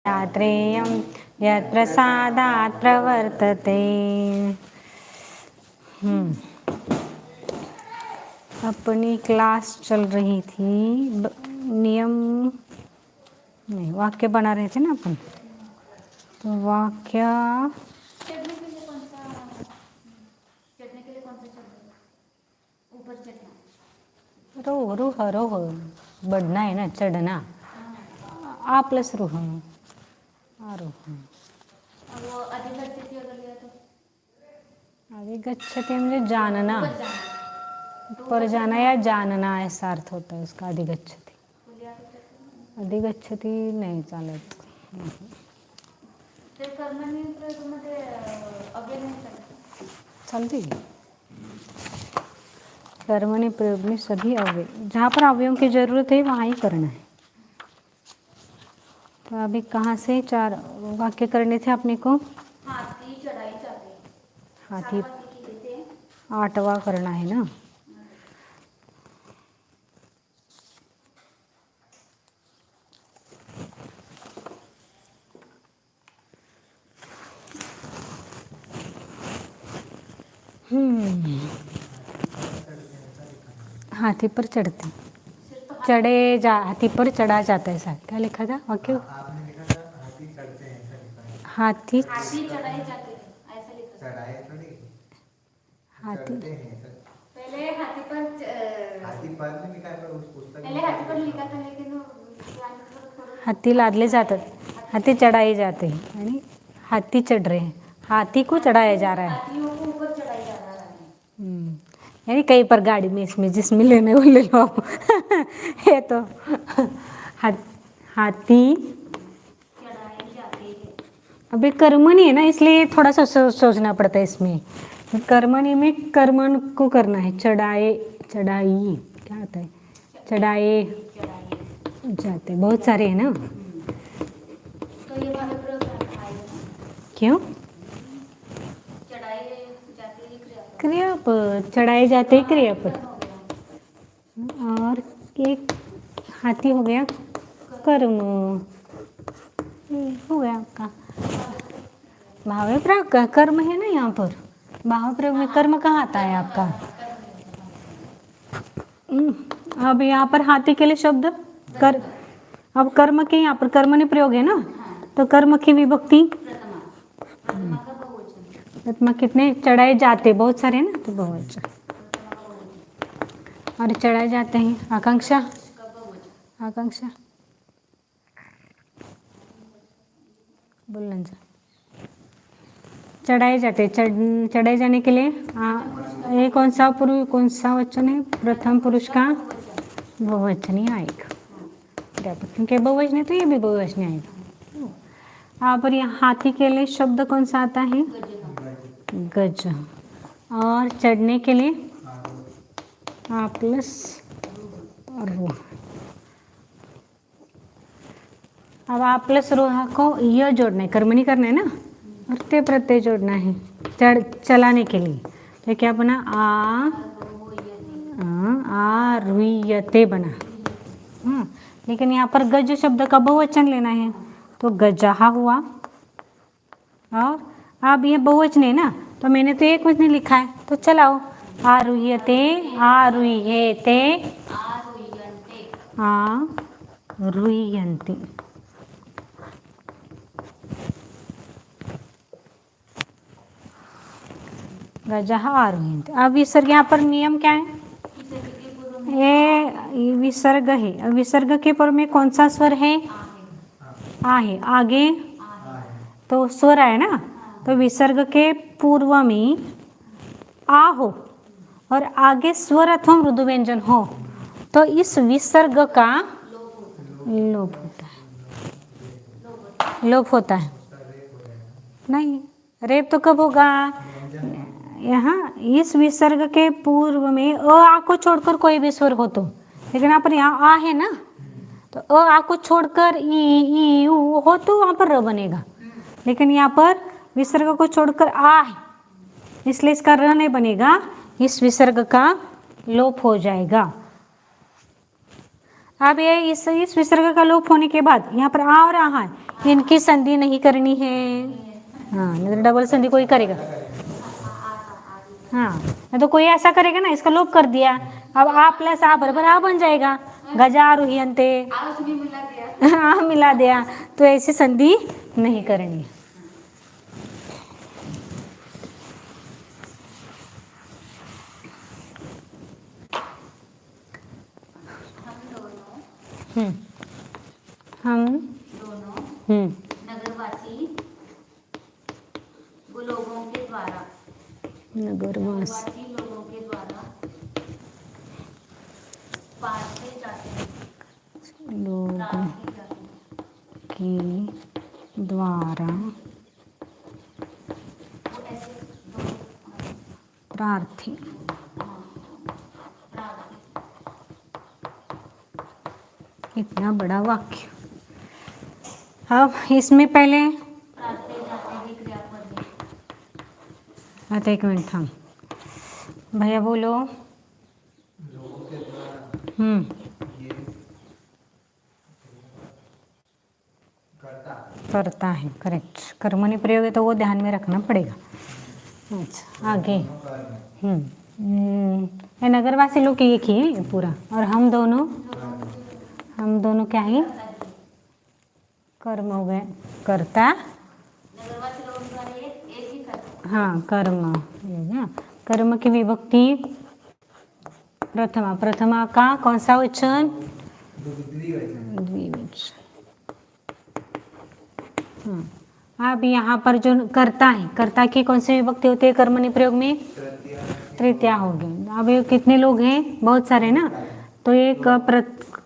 यात्रेयं यत्प्रसादात् प्रवर्तते। अपनी क्लास चल रही थी, नियम नहीं वाक्य बना रहे थे ना अपन, तो वाक्य चढ़ने के लिए कौन सा, चढ़ने के लिए कौन सा शब्द, ऊपर चढ़ना, रोह रोह रोह बढ़ना है ना, चढ़ना, आ प्लस रोह आरोह। अब वो अधिगच्छति अगर लिया तो अधिगच्छति म्हणजे जानना, ऊपर जाना, ऊपर जाना या जानना ऐसा अर्थ होता है उसका अधिगच्छति। तो लिया तो चढ़ना। अधिगच्छति नाही चालत। ते कर्मणी प्रयोगामध्ये अव्यय नाही चालत, चलती कर्मणि प्रयोग में सभी अव्यय, जहाँ पर अव्ययों की जरूरत है वहाँ ही करना है। तो अभी कहाँ से 4 वाक्य करने थे अपने को? हाथी चढ़ाई जाते, हाथी 7 वाक्य केले थे, 8वां करना है ना। हाथी पर चढ़ते, चढ़े जा, हाथी पर चढ़ा जाता है, ऐसा क्या लिखा था वाक्य? आपने लिखा था हाथी चढ़ते हैं, ऐसा लिखा है। हाथी हाथी चढ़ाई जाते हैं, ऐसा लिखा था। चढ़ाए थोड़ी, हाथी चढ़ते हैं सर। पहले हाथी पर हाथी पर में लिखा है, पर उस पुस्तक पहले हाथी पर लिखा था, लेकिन हाथी लादले जातात, हाथी चढ़ाए जाते हैं यानी हाथी चढ़ रहे हैं, हाथी को चढ़ाया जा रहा है। हाथियों को ऊपर चढ़ाई जा रहा है। यानी कहीं पर गाड़ी में इसमें जिसमें लेने वो ले लो आप। ये तो हाथी चढ़ाई जाते हैं। अभी कर्मणि है ना, इसलिए थोड़ा सा सोचना पड़ता है इसमें। कर्मणि में कर्मण को करना है, चढ़ाए चढ़ाई क्या होता है, चढ़ाए जाते, बहुत सारे हैं ना। तो ये वाला प्रयोग आएगा, क्यों? चढ़ाई जाते ही क्रियापद, क्रियापद, चढ़ाए जाते ही क्रियापद, हो गया। और एक हाथी हो गया कर्म, हो गया आपका भाव प्रयोग का कर्म है ना यहाँ पर। भाव प्रयोग में कर्म कहाँ आता है आपका? अब यहाँ पर हाथी के लिए शब्द कर, अब कर्म के यहाँ पर कर्म ने प्रयोग है ना, तो कर्म की विभक्ति प्रथमा का बहुवचन, प्रथमा कितने? चढ़ाए जाते, बहुत सारे हैं ना, तो बहुवचन। और चढ़ाए जाते हैं आकांक्षा, का बहुवचन, आकांक्षा बोलना जा, चढ़ाए जाते, चढ़ाए जाने के लिए ये कौन सा पुरुष, कौन सा वचन है? प्रथम पुरुष का बहुवचन ही आएगा, क्योंकि बहुवचन है तो ये भी बहुवचन आएगा। यहाँ पर यहाँ हाथी के लिए शब्द कौन सा आता है? गज। और चढ़ने के लिए आ प्लस रो। अब आ प्लस रोहा को यह जोड़ना है, कर्मणि करना है ना, और ते प्रत्यय जोड़ना है चलाने के लिए। तो क्या बना? आ रुयते बना। लेकिन यहाँ पर गज शब्द का बहुवचन लेना है, तो गजहा हुआ। और अब ये बहुवचन है ना, तो मैंने तो एक वचन लिखा है, तो चलाओ आरुह्यते, आरुह्यते, आरुह्यन्ते। गजः आरुह्यन्ते। अब विसर्ग, यहाँ पर नियम क्या है? ये विसर्ग है, अब विसर्ग के पूर्व में कौन सा स्वर है? आ है। आगे तो स्वर है ना, तो विसर्ग के पूर्व में आ हो और आगे स्वर अथवा मृदु व्यंजन हो, तो इस विसर्ग का लोप होता है। लोप होता है नहीं, रेप तो कब होगा? यहाँ इस विसर्ग के पूर्व में आ को छोड़कर कोई भी स्वर हो तो, लेकिन यहाँ पर यहाँ आ है ना, तो आ को छोड़कर ई ऊ हो तो वहाँ पर र बनेगा, लेकिन यहाँ पर विसर्ग को छोड़कर आ है, इसलिए इसका र नहीं बनेगा, इस विसर्ग का लोप हो जाएगा। अब ये इस विसर्ग का लोप होने के बाद यहाँ पर आ और आहा है, इनकी संधि नहीं करनी है। हाँ, नहीं तो डबल संधि कोई करेगा। हाँ, नहीं तो कोई ऐसा करेगा ना, इसका लोप कर दिया, अब आ प्लस आ बराबर आ बन जाएगा, गजारुही अंते आज भी मिला दिया। आ मिला दिया, तो ऐसी संधि नहीं करनी। हम दोनों नगरवासी लोगों के द्वारा नगरवासी लोगों के द्वारा पाठे जाते हैं, लोगों प्रार्थी जाते हैं। के द्वारा वो ऐसे दो प्रार्थी। प्रार्थी इतना बड़ा वाक्य। अब इसमें पहले प्रार्थी जाते हैं क्रियापद में। अच्छा, एक मिनट हम भैया बोलो। लोगों के द्वारा ये करता है, करेक्ट। कर्मणि प्रयोग है तो वो ध्यान में रखना पड़ेगा। अच्छा, आगे ये नगरवासी लोग एक ही है पूरा, और हम दोनों क्या है, कर्म हो गए, कर्ता। नगरवासी लोगों के द्वारा एक ही करते। हाँ, कर्म। कर्म की विभक्ति प्रथमा का कौन सा वचन, द्विवचन। अब यहाँ पर जो कर्ता है, कर्ता की कौन सी विभक्ति होती है कर्मणि प्रयोग में, तृतीया हो गई। अब ये कितने लोग हैं, बहुत सारे ना, तो एक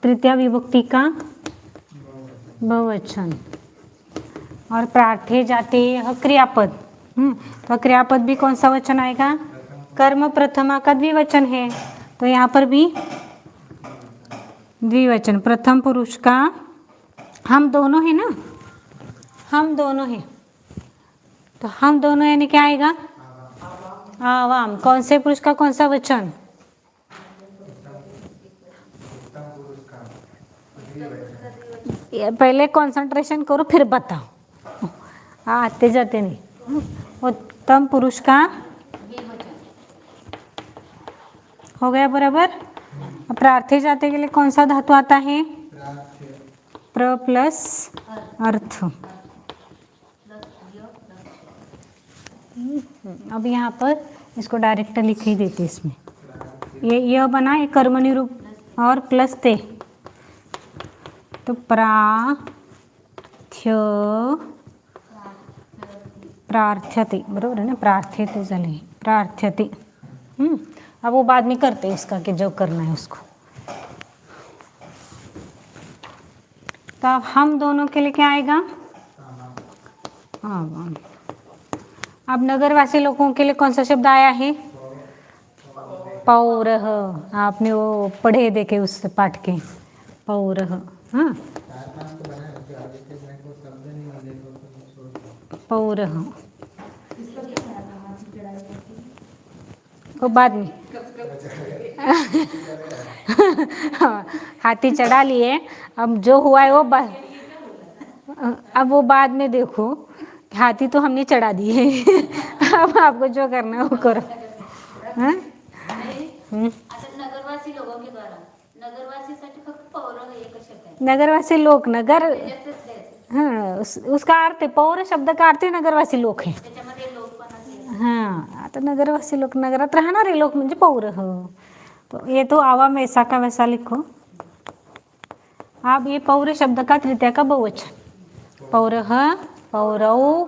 तृतीया विभक्ति का बहुवचन। और प्रार्थे जाते यह क्रियापद, तो क्रियापद भी कौन सा वचन आएगा, कर्म प्रथमा का द्विवचन है, तो यहाँ पर भी द्विवचन। प्रथम पुरुष का हम दोनों है ना, हम दोनों हैं, तो हम दोनों यानी क्या आएगा, आवाम। कौन से पुरुष का कौन सा वचन, ये पहले कंसंट्रेशन करो फिर बताओ, आते जाते नहीं। उत्तम पुरुष का हो गया बराबर। प्रार्थे जाते के लिए कौन सा धातु आता है, प्र प्लस अर्थ। अब यहाँ पर इसको डायरेक्ट लिख ही देते इसमें, ये यह बना एक कर्मणि रूप और प्लस ते, तो प्रार्थ्यते बरोबर है ना, प्रार्थ्यते झाले, प्रार्थ्यते। अब वो बाद में करते हैं उसका कि जो करना है उसको। तो अब हम दोनों के लिए क्या आएगा, आवाम। अब नगरवासी लोगों के लिए कौन सा शब्द आया है, पौरह। आपने वो पढ़े देखे उस पाठ के, पौरह। हाँ, पौरह वो बाद में हाथी चढ़ा लिए, अब जो हुआ है वो अब वो बाद में देखो, हाथी तो हमने चढ़ा दिए अब आपको जो करना है वो करो। हाँ? नगरवासी लोगों के द्वारा, नगरवासीसाठी फक्त पौर एकच शब्द आहे। नगरवासी लोक, नगर, त्याच्यातच द्यायचं। हाँ, उसका अर्थ है, पौर शब्द का अर्थ है नगरवासी लोक है। त्याच्यामध्ये लोक पण असेल। हाँ, आता नगरवासी लोक, नगरात राहणारे लोक म्हणजे पौर हो। तो ये तो आवाम ऐसा का वैसा लिखो। अब ये पौर शब्द का तृतीया का बहुवचन, पौरः, पौरौ,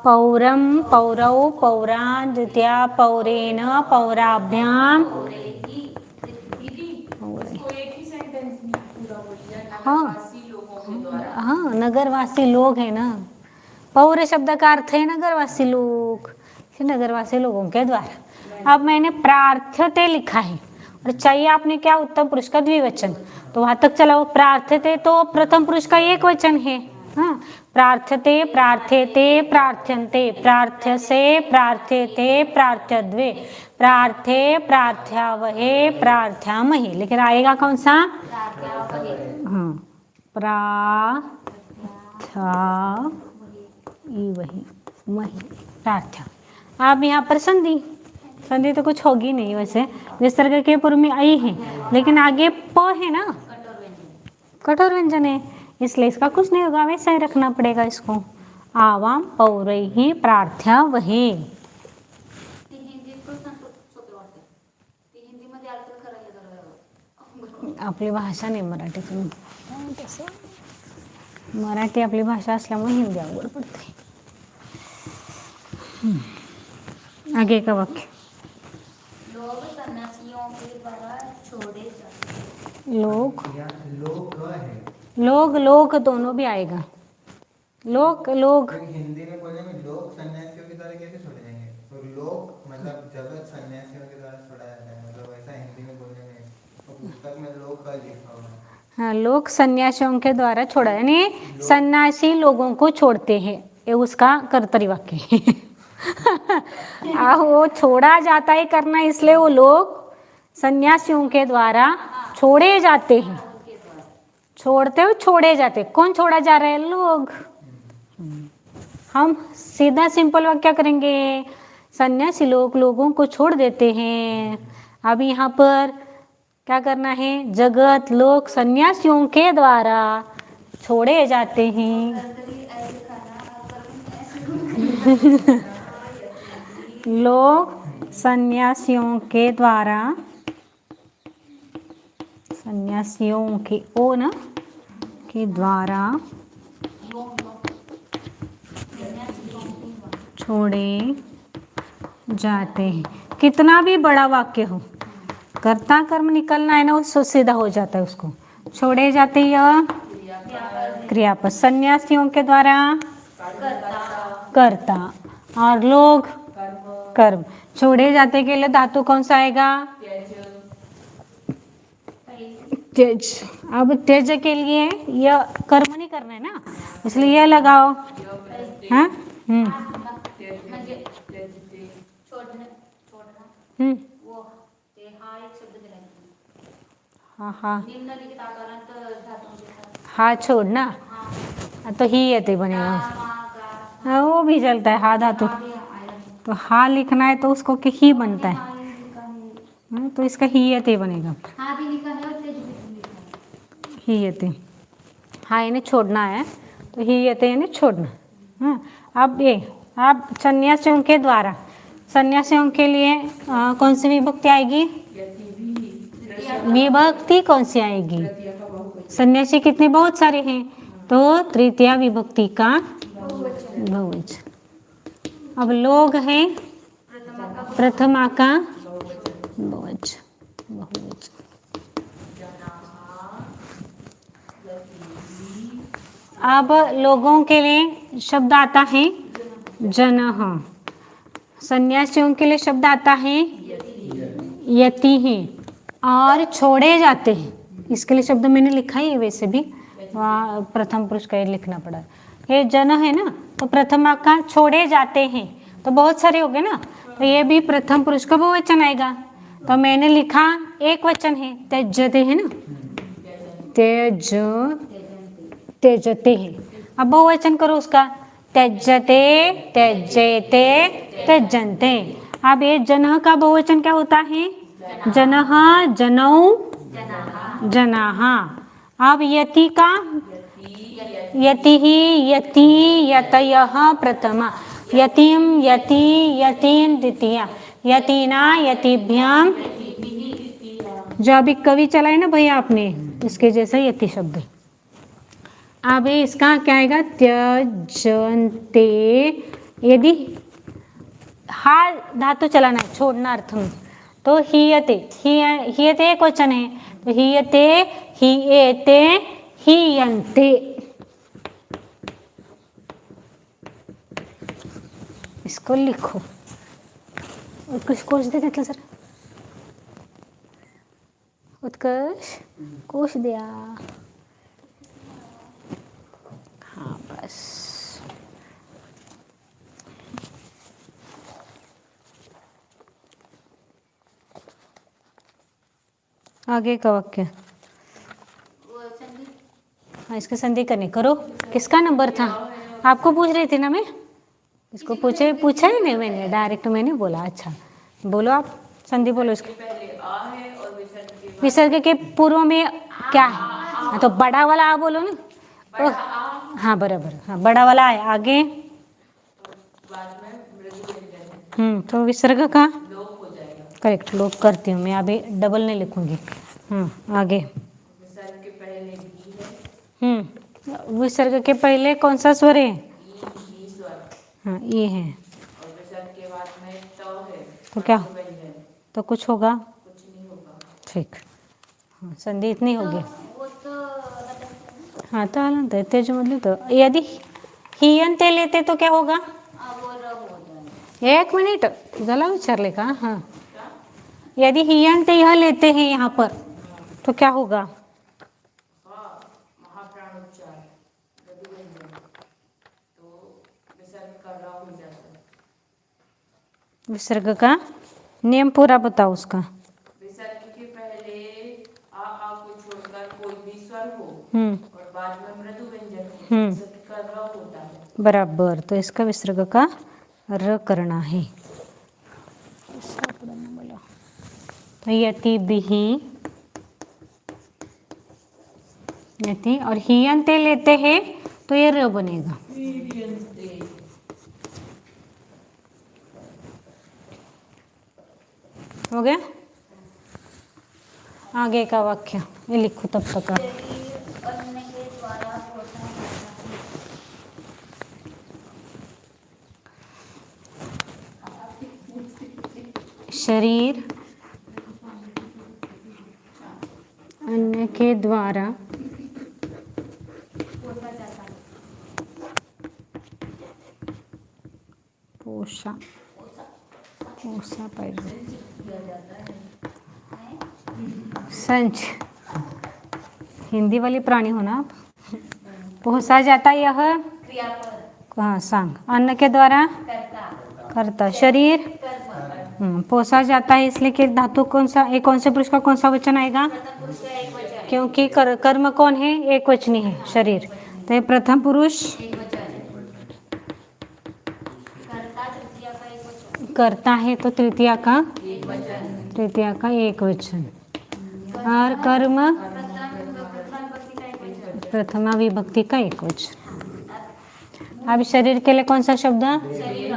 पौरम, पौरौ, पौरान, द्वितीया पौरेण, पौराभ्याम। हाँ हाँ, नगरवासी लोग है ना, पौर शब्द का अर्थ है नगरवासी लोग, नगरवासी लोगों के द्वारा। अब मैंने प्रार्थ्यते लिखा है और चाहिए आपने क्या, उत्तम पुरुष का द्विवचन, तो वहां तक चला। वो प्रार्थ्यते तो प्रथम पुरुष का एक वचन है, हाँ, प्रार्थते प्रार्थ्यते प्रार्थ्यन्ते प्रार्थ्यसे प्रार्थ्यते प्रार्थ्यद्वे प्रार्थे प्रार्थ्यावहे प्रार्थ्यामहे। लेकिन आएगा कौन सा? हाँ, वही वही प्रार्थ्या। अब यहाँ पर संधि, संधि तो कुछ होगी नहीं वैसे, विसर्ग के पूर्व में आई है, लेकिन आगे प है ना, कठोर व्यंजन है, इसलिए इसका कुछ नहीं होगा, वैसा ही रखना पड़ेगा इसको। आवाम पौरैहि प्रार्थ्या वही। आपली भाषा नाही मराठीतून, मराठी आपली भाषा असल्यामुळे हिंदी अवघड पडते। आगे का वाक्य, लोग सन्यासियों के द्वारा छोड़े जाते। लोग, लोग है, लोग दोनों भी आएगा। लोग हिंदी में बोलने में लोग सन्यासियों के द्वारा कैसे छोड़े जाएंगे? तो लोग मतलब जगत सन्यासियों के द्वारा छोड़ा जाता है, मतलब ऐसा हिंदी में बोलने में, तो पुस्तक में लोग का लिखा हुआ है। हाँ, लोग सन्यासियों के द्वारा छोड़ा, यानी सन्यासी लोगों को छोड़ते हैं, ये उसका कर्तरी वाक्य है। वो छोड़ा जाता है करना, इसलिए वो लोग सन्यासियों के द्वारा छोड़े जाते हैं। छोड़ते हुए छोड़े जाते, कौन छोड़ा जा रहा है? लोग। हम सीधा सिंपल वाक्य करेंगे, सन्यासी लोग लोगों को छोड़ देते हैं। अब यहाँ पर क्या करना है? जगत लोग सन्यासियों के द्वारा छोड़े जाते हैं। लोग सन्यासियों के द्वारा, सन्यासियों के ओ न के द्वारा छोड़े जाते हैं। कितना भी बड़ा वाक्य हो, कर्ता कर्म निकलना है ना, वो सीधा हो जाता है उसको। छोड़े जाते या क्रियापद, सन्यासियों के द्वारा कर्ता और लोग कर्म। छोड़े जाते के लिए धातु कौन सा आएगा? त्यज। अब त्यज के लिए यह कर्म नहीं करना है ना, इसलिए यह लगाओ। हाँ, हाँ छोड़ना, तो ही येते बनेगा। हाँ, वो भी चलता है, हा धातु, तो हा लिखना है तो उसको कि ही बनता है। तो इसका ही येते बनेगा, ही येते। हाँ, इन्हें छोड़ना है तो ही येते इन्हें छोड़ना। हाँ, अब ये आप सन्यासियों के द्वारा, सन्यासियों के लिए कौन सी विभक्ति आएगी? विभक्ति कौन सी आएगी? सन्यासी कितने बहुत सारे हैं, तो तृतीया विभक्ति का बहुवचन। अब लोग हैं प्रथमा का बहुवचन। अब लोगों के लिए शब्द आता है जनः, सन्यासियों के लिए शब्द आता है यति है, और छोड़े जाते हैं, इसके लिए शब्द मैंने लिखा ही है, वैसे भी वहाँ प्रथम पुरुष का लिखना पड़ा। ये जन है ना, तो प्रथमा का छोड़े जाते हैं, तो बहुत सारे हो गए ना, तो ये भी प्रथम पुरुष का बहुवचन आएगा। तो मैंने लिखा एक वचन है, त्यजते है ना, त्यजते है। अब बहुवचन करो उसका, त्यजते त्यजेते त्यजन्ते। अब ये जनः का बहुवचन क्या होता है? जनः जनौ जनाः। अब यति का, यतिः यति यतयः प्रथमा, यतिम यति यतीन द्वितीया, यतीना यतिभ्याम। जो अभी कवि चलाए ना भैया आपने, इसके जैसा यति शब्द। अब इसका क्या आएगा? त्यजन्ते। यदि हा धातु चलाना है, छोड़ना अर्थ में, तो हीयते, हीयते एक वचन है, तो हीयते हीयते हीयन्ते। इसको लिखो, उत्कर्ष कोश दे घेतलं सर, उत्कर्ष कोश द्या। हाँ। आगे का वाक्य। वो संधि हाँ, इसका संधि करने करो। किसका नंबर था? आपको पूछ रही थी ना मैं। इसको पूछा ही नहीं मैंने, डायरेक्ट मैंने बोला। अच्छा बोलो आप, संधि बोलो इसको। पहले आ है और विसर्ग के बाद विसर्ग के पूर्व में क्या है? हाँ तो बड़ा वाला आ बोलो ना। बड़ा आ, हाँ बराबर, हाँ बड़ा वाला है। आगे बाद में मृदु व्यंजन तो विसर्ग का लोप हो जाएगा। करेक्ट, लोप करती हूँ मैं, अभी डबल नहीं लिखूंगी। आगे विसर्ग के पहले भी है, विसर्ग के पहले कौन सा स्वर है? ई स्वर, हाँ ये है। और विसर्ग के बाद में त है तो क्या? मृदु व्यंजन, तो कुछ होगा? कुछ नहीं होगा। ठीक, हाँ संधि इतनी होगी। वो तो हलंत है हाँ तो हलंत ते जो मतलब तो यदि हियन ते लेते तो क्या होगा? ना, वो रब हो जाएगा। 1 मिनिट जला विचारले का। हाँ यदि हियन ते यह लेते हैं यहाँ पर तो क्या होगा? महाप्राण उच्चार मृदु व्यंजन, तो विसर्ग का र हो जाता है। विसर्ग का नियम पूरा बताओ उसका। विसर्ग के पहले आ को छोड़कर कोई भी स्वर हो हम्म और बाद में मृदु व्यंजन हो, हम्म विसर्ग का र होता है। बराबर, तो इसका विसर्ग का र करना है। इसका पूरा नाम बोलो। तो यति बिही, यति और हियंते लेते हैं तो ये र बनेगा। हो गया? आगे का वाक्य ये लिखो तब तक आप। शरीर अन्न के द्वारा पोषण करता है। शरीर अन्न के द्वारा पोषा जाता है। पोषा पोषा पैदा किया जाता है। संच हिंदी वाली प्राणी हो ना आप। पोषा जाता यह क्रियापद हाँ सांग। अन्न के द्वारा कर्ता करता। शरीर कर्म पोषा जाता है, इसलिए कि धातु कौन सा, एक कौन से पुरुष का कौन सा वचन आएगा? प्रथम पुरुष का एक वचन क्योंकि कर्म कौन है? एक वचनी है शरीर, तो ये प्रथम पुरुष एक वचन कर्ता तृतीया का एक वचन करता है तो तृतीया का एक वचन एक वचन। और कर्म प्रथम विभक्ति का एक प्रथमा विभक्ति का वचन एक वचन। अब शरीर के लिए कौन सा शब्द? शरीर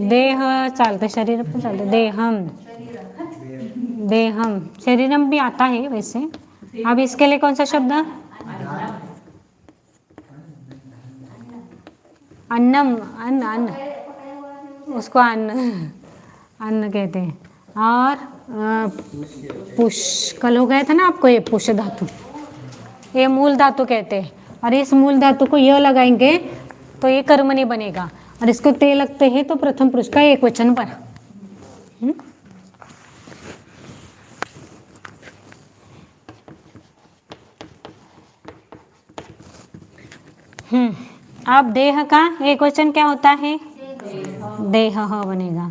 देह चालते, शरीर पण चालते। देहम, देहम, शरीरम भी आता है वैसे। अब इसके लिए कौन सा शब्द? अन्नम, अन्न, अन्न, उसको अन्न अन्न कहते हैं। और पुष, कल हो गया था ना आपको ये पुष धातु, ये मूल धातु कहते हैं। और इस मूल धातु को यह लगाएंगे तो ये कर्म नहीं बनेगा, और इसको ते लगते हैं तो प्रथम पुरुष का एक वचन बना। अब देह का एक वचन क्या होता है? देह बनेगा।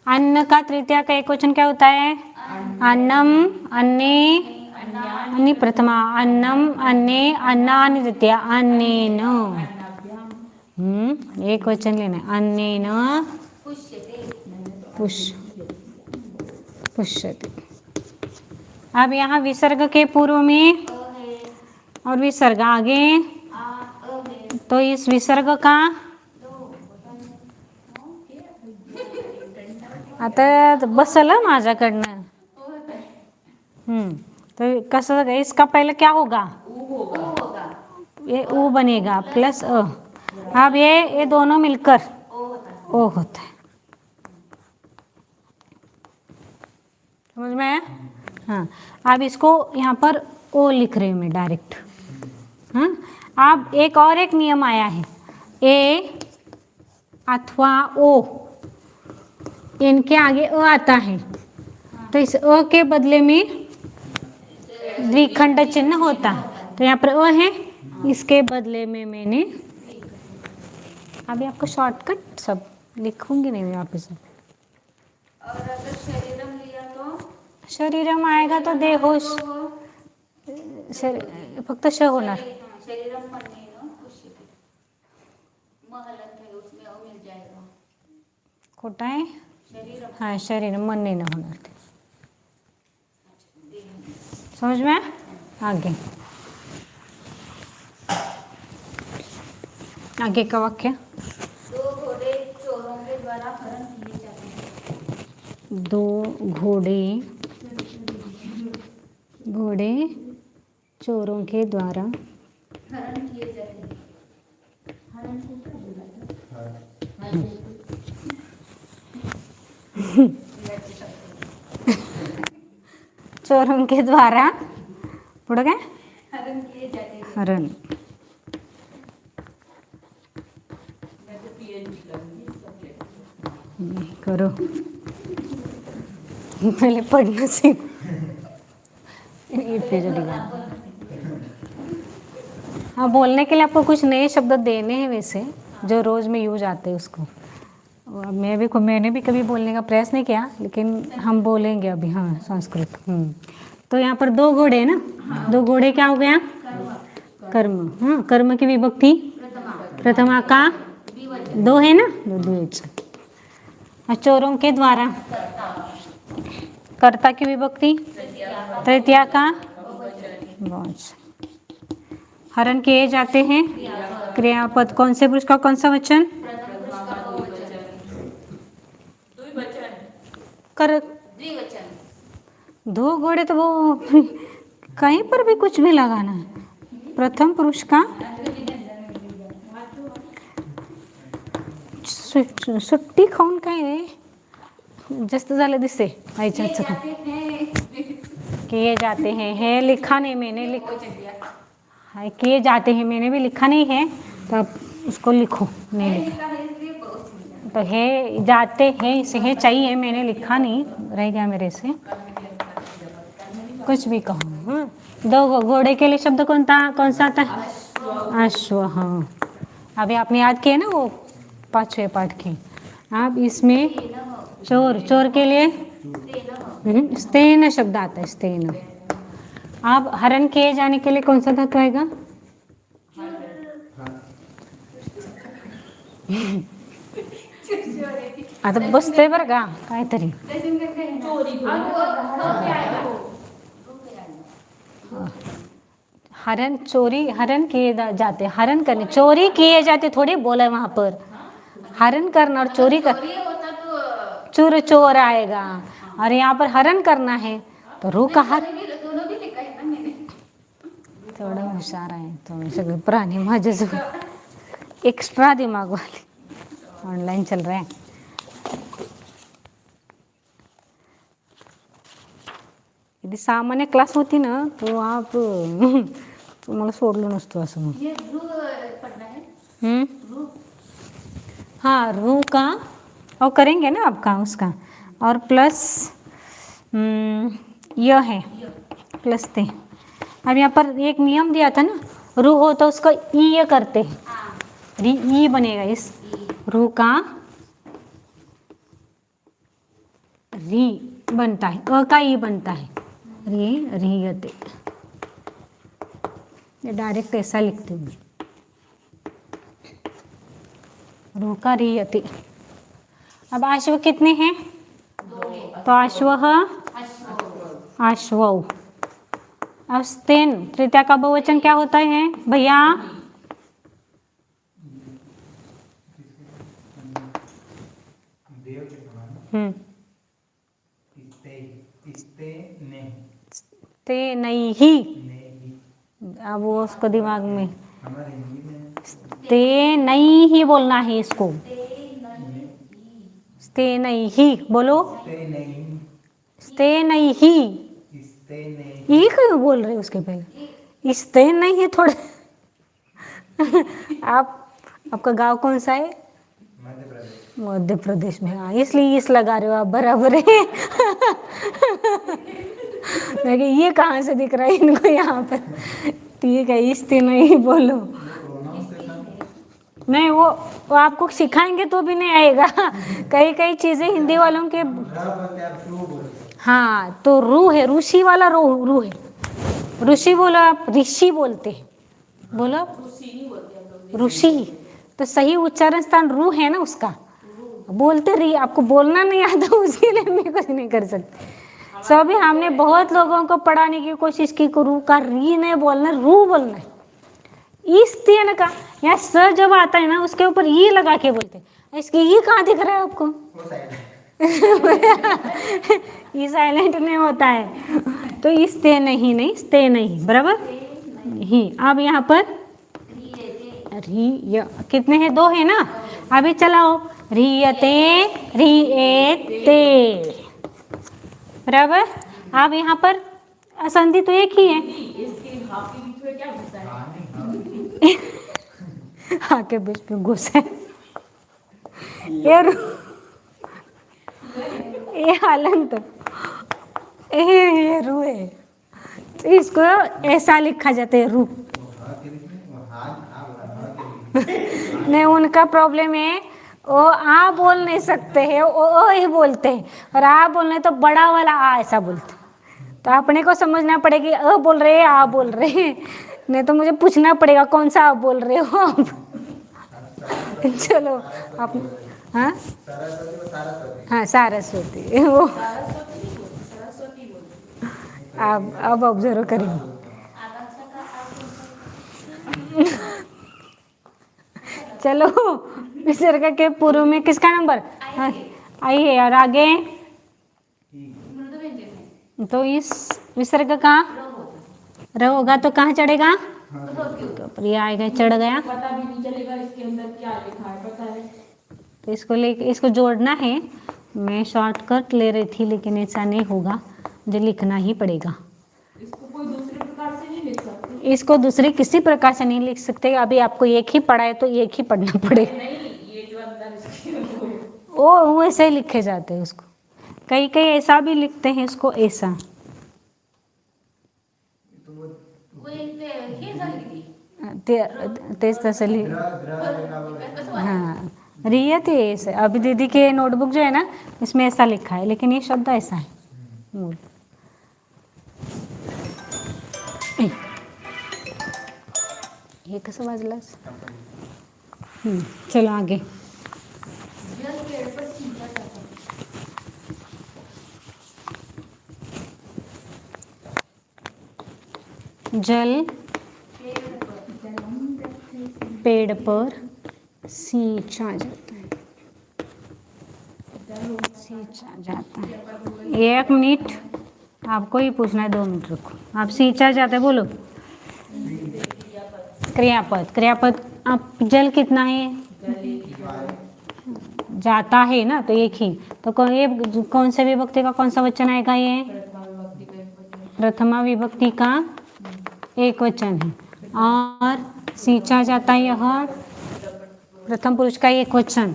अन्न का तृतीया का एक वचन क्या होता है? अन्नम, अन्ने, अन्नी प्रथमा, अन्नम, अन्ने, अन्नानि द्वितीया, अन्नेन। एक वचन लेना है। अन्नेन पुष्यते। अब यहाँ विसर्ग के पूर्व में और विसर्ग आगे, तो इस विसर्ग का आता बसल माझ्याकडनं। तो कसं, इसका पहले क्या होगा? ये ऊ बनेगा प्लस अ। अब ये दोनों मिलकर ओ होता है। समझ में आया? हाँ, अब इसको यहाँ पर ओ लिख रही हूँ मैं डायरेक्ट। हाँ, अब एक नियम आया है, ए अथवा ओ, इनके आगे अ आता है तो इस अ के बदले में द्विखंड चिन्ह होता है। तो यहाँ पर अ है, इसके बदले में मैंने अभी आपको शॉर्टकट सब लिखूंगी नहीं मैं यहाँ पे सब। और अगर शरीरम लिया तो शरीरम आएगा तो देहोश फक्त श होणार. शरीरम मन्नेन पुष्यते. महलन है उसमें अ मिल जाएगा. खोटा आहे. शरीरम हाँ शरीर मन नहीं ना होणार ते. देह. समझ में आया? आगे आगे का वाक्य. दो घोड़े चोरों के द्वारा हरण किए जाते हैं. दो घोड़े चोरों के द्वारा हरण किए जाते हैं. हरण को क्या बोला था? चोरों के द्वारा पुढं काय हरण किए जाते हैं. हरण. मैं तो PhD करूँगी सब्जेक्ट. नहीं करो पहले पढ़ना सीखो. हाँ बोलने के लिए आपको कुछ नए शब्द देने हैं वैसे जो रोज़ में यूज आते हैं उसको. और मैंने भी कभी बोलने का प्रयास नहीं किया लेकिन हम बोलेंगे अभी. हाँ संस्कृत. तो यहाँ पर दो घोड़े है ना. दो घोड़े क्या हो गया? कर्म. हाँ कर्म की विभक्ति प्रथमा का दो है ना. दो द्विवचन. चोरों के द्वारा कर्ता की विभक्ति तृतीया का बहुवचन. हरण किए जाते हैं क्रियापद. कौन से पुरुष का कौन सा वचन? कर. द्विवचन. दो घोड़े तो वो कहीं पर भी कुछ भी लगाना है. प्रथम पुरुष का सुट्टी खाऊन काय रे जास्त झालं दिसते. आईच्याच किए जाते हैं. है लिखा नहीं मैंने है किए जाते हैं मैंने भी लिखा नहीं है तो आप उसको लिखो. नहीं लिखा तो है जाते हैं इसे है चाहिए मैंने लिखा नहीं रह गया मेरे से. कुछ भी कहो. हाँ दो घोड़े के लिए शब्द कौन सा आता है? अश्व. हाँ अभी आपने याद किया ना वो 5वें पाठ की. आप इसमें चोर के लिए स्तेन शब्द आता है. स्तेन. आप हरण किए जाने के लिए कौन सा धातु आएगा? आता बसतंय बरं का काहीतरी. हरण किए जाते. हरण करने चोरी किए जाते थोड़ी बोला है वहां पर. हरण करना और चोरी कर चोर आएगा और यहाँ पर हरण करना है तो रू का हात. थोड़ा हुशार आहे तुम्ही सगळे प्राणी माझ्याजवळ. एक्स्ट्रा दिमाग वाले ऑनलाइन चल रहा है. यदि सामान्य क्लास होती ना तो आप तुम्हाला सोडलं नसतो असं मग. ये रू पढ़ना है. रू. हाँ रू का और करेंगे ना आपका उसका और प्लस यह है प्लस ते. अब यहाँ पर एक नियम दिया था ना रू हो तो उसको ई करते हैं. ई बनेगा इस रू का री बनता है. अ का ई बनता है. री रियते. ये डायरेक्ट ऐसा लिखते हूँ रू का रियते. अब अश्व कितने हैं? तो अश्व. अब स्तेन तृतीया का बहुवचन क्या होता है भैया? ते नहीं ही. अब वो उसको दिमाग में ते नहीं ही बोलना है इसको. ते नहीं ही बोलो. ते नहीं ही. ये क्यों बोल रहे उसके पहले? इस्ते नहीं है थोड़ा. आपका गांव कौन सा है? मध्य प्रदेश में. हाँ इसलिए इस लगा रहे हो आप. बराबर है. ये कहाँ से दिख रहा है इनको यहाँ पर? ठीक है इस्ते नहीं बोलो. नहीं वो आपको सिखाएंगे तो भी नहीं आएगा. कई चीजें हिंदी वालों के हाँ, तो रू है, ऋषि वाला रू है। ऋषि बोलो आप, ऋषि बोलते हैं, बोलो आप ऋषि नहीं बोलते हम लोग। ऋषि। तो सही उच्चारण स्थान रू है ना उसका, बोलते रही। आपको बोलना नहीं आता उसके लिए मैं कुछ नहीं कर सकती। सभी हमने बहुत लोगों को पढ़ाने की कोशिश की को रू का री नहीं बोलना, रू बोलना है। इस तीन का यहाँ स जब आता है ना उसके ऊपर ई लगा के बोलते हैं। इसकी ई कहाँ दिख रहा है आपको? वो साइड ये साइलेंट नहीं होता है। तो इस ते नहीं, स्ते नहीं, बराबर ही। अब यहाँ पर री कितने हैं? 2 है ना। अभी चलाओ, रियते रिएते, बराबर। अब यहाँ पर असंधि तो एक ही है। इसके हाथ के बीच में क्या घुसा है? हाँ के बीच में घुसा है। ये हलंत, ये रू है। तो इसको ऐसा लिखा जाता है रू। नहीं, उनका प्रॉब्लम है वो आ बोल नहीं सकते हैं, ओ ही बोलते हैं। और आ बोलने तो बड़ा वाला आ ऐसा बोलते। तो अपने को समझना पड़ेगा अ बोल रहे हैं आ बोल रहे हैं, नहीं तो मुझे पूछना पड़ेगा कौन सा आप बोल रहे हो आप। चलो आप, हाँ हाँ सारस्वती वो सरस्वती बोलते। आप अब ऑब्जर्व करेंगे। चलो विसर्ग के पूर्व में किसका नंबर? हाँ, आई है। और आगे मृदु व्यंजन है। तो इस विसर्ग का र होगा तो कहाँ चढ़ेगा? तो ये आएगा, चढ़ गया। पता भी नहीं चलेगा इसके अंदर क्या लिखा है, पता है। तो इसको लेके इसको जोड़ना है। मैं शॉर्टकट ले रही थी लेकिन ऐसा नहीं होगा, मुझे लिखना ही पड़ेगा। इसको कोई दूसरे प्रकार से नहीं लिख सकते। इसको दूसरे किसी प्रकार से नहीं लिख सकते। अभी आपको एक ही पढ़ा है तो एक ही पढ़ना पड़ेगा। नहीं, ये जो अंदर इसके वो वैसे ही लिखे जाते हैं उसको। कई कई ऐसा भी लिखते हैं इसको, ऐसा। वो एक हे झाली ती. तेच तसं लिह, हाँ रियत है ऐसे। अभी दीदी के नोटबुक जो है ना इसमें ऐसा लिखा है, लेकिन ये शब्द ऐसा है मूल। हे कसं वाजलास? चलो आगे। जल पेड़ पर सींचा जाता है. जल पेड़ पर पेड़ पर सींचा जाता है, सींचा जाता है। 1 मिनट आपको ही पूछना है, 2 मिनट रखो। आप सींचा जाता है बोलो। क्रियापद, क्रियापद। आप जल कितना है? जाता है ना तो एक ही। तो कौन से विभक्ति का कौन सा वचन आएगा? ये प्रथमा विभक्ति का एक वचन है। और सींचा जाता है यह प्रथम पुरुष का एक वचन।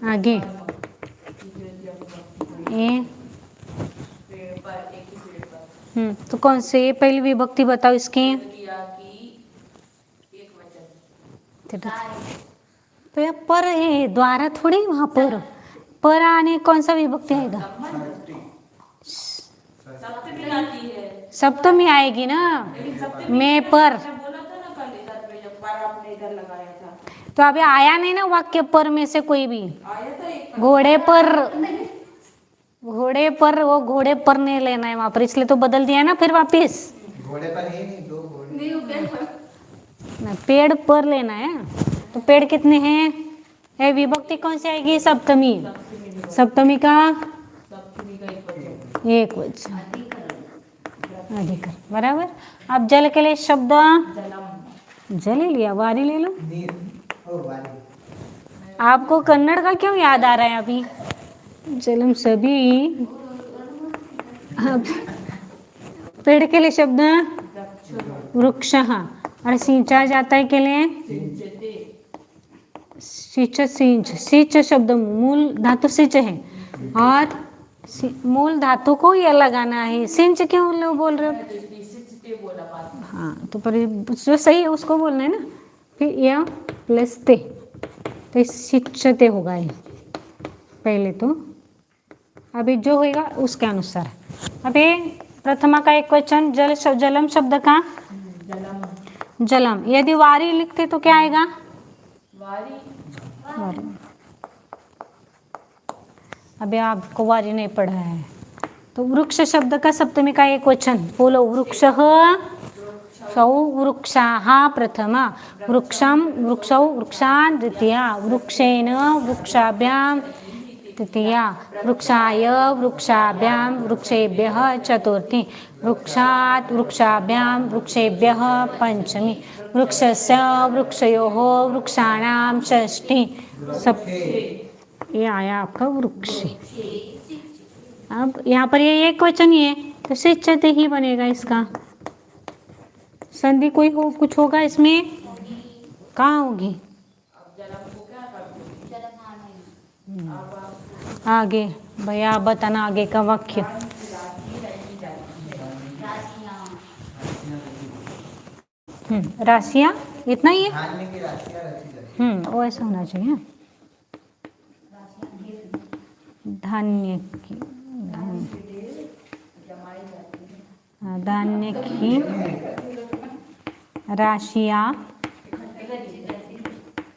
आगे ये तो कौन से पहली विभक्ति बताओ इसकी? तो यह पर है, द्वारा थोड़ी वहाँ पर आने कौन सा विभक्ति आएगा? सप्तमी आती है। सप्तमी आएगी ना। मैं पर, बोला था ना कल इधर पे जब पर आपने इधर लगाया था, तो अभी आया नहीं ना वाक्य पर में से कोई भी। आया था एक। घोड़े पर, घोड़े पर, वो घोड़े पर नहीं लेना है वहां पर, इसलिए तो बदल दिया ना फिर वापिस। घोड़े पर है नहीं, 2 घोड़े। नहीं, वो पेड़ पर. ना, पेड़ पर लेना है। तो पेड़ कितने हैं? ये विभक्ति कौन सी आएगी? सप्तमी। सप्तमी का सप्तमी का एक वचन। एक वचन, अधिकर, बराबर। अब जल के लिए शब्द, जलम। जल ही लिया, वारी ले लो। नीर ओ वाली। आपको कन्नड़ का क्यों याद आ रहा है अभी? जलम सभी। अब पेड़ के लिए शब्द वृक्ष, और सींचा जाता है के लिए सिंच, सिंच, सिंच शब्द मूल धातु सिंच है, और मूल धातु को ये लगाना है। सिंच क्यों लोग बोल रहे हो? हाँ, तो पर जो सही है उसको बोलना है ना। फिर यह प्लस ते, तो सिंचते होगा ये पहले तो। अभी जो होगा उसके अनुसार। अभी प्रथमा का एक वचन जलम शब्द का जलम जलम, यदि वारी लिखते तो क्या आएगा? वारी वारी। अभी आपको वारी नहीं पढ़ा है तो वृक्ष शब्द का सप्तमी का एक वचन बोलो, वृक्षः सौ वृक्षाः प्रथमा, वृक्षं वृक्षौ वृक्षान् द्वितीया, वृक्षेण वृक्षाभ्यां तृतीया, वृक्षाय वृक्षाभ्यां वृक्षेभ्यः चतुर्थी, वृक्षात् वृक्षाभ्यां वृक्षेभ्यः पंचमी, वृक्षस्य वृक्षयोः वृक्षाणां षष्ठी। सब ये आया आपका वृक्ष। अब यहाँ पर ये एक वचन ही है तो सिंचते ही बनेगा इसका। संधि कोई हो कुछ होगा इसमें? कहाँ होगी? अब जलम को क्या करते जलम हाँ नहीं। हैं? अब आप आगे भैया बताना आगे का वाक्य। राशि रची जाती है। राशियाँ। राशियाँ इतना ही है। धान्य की राशियाँ रची जाती हैं। वो ऐसा होना चाहिए। राशियाँ ढेर। धान्य की धान्य जमाई जाती है। हाँ, धान्य की राशियाँ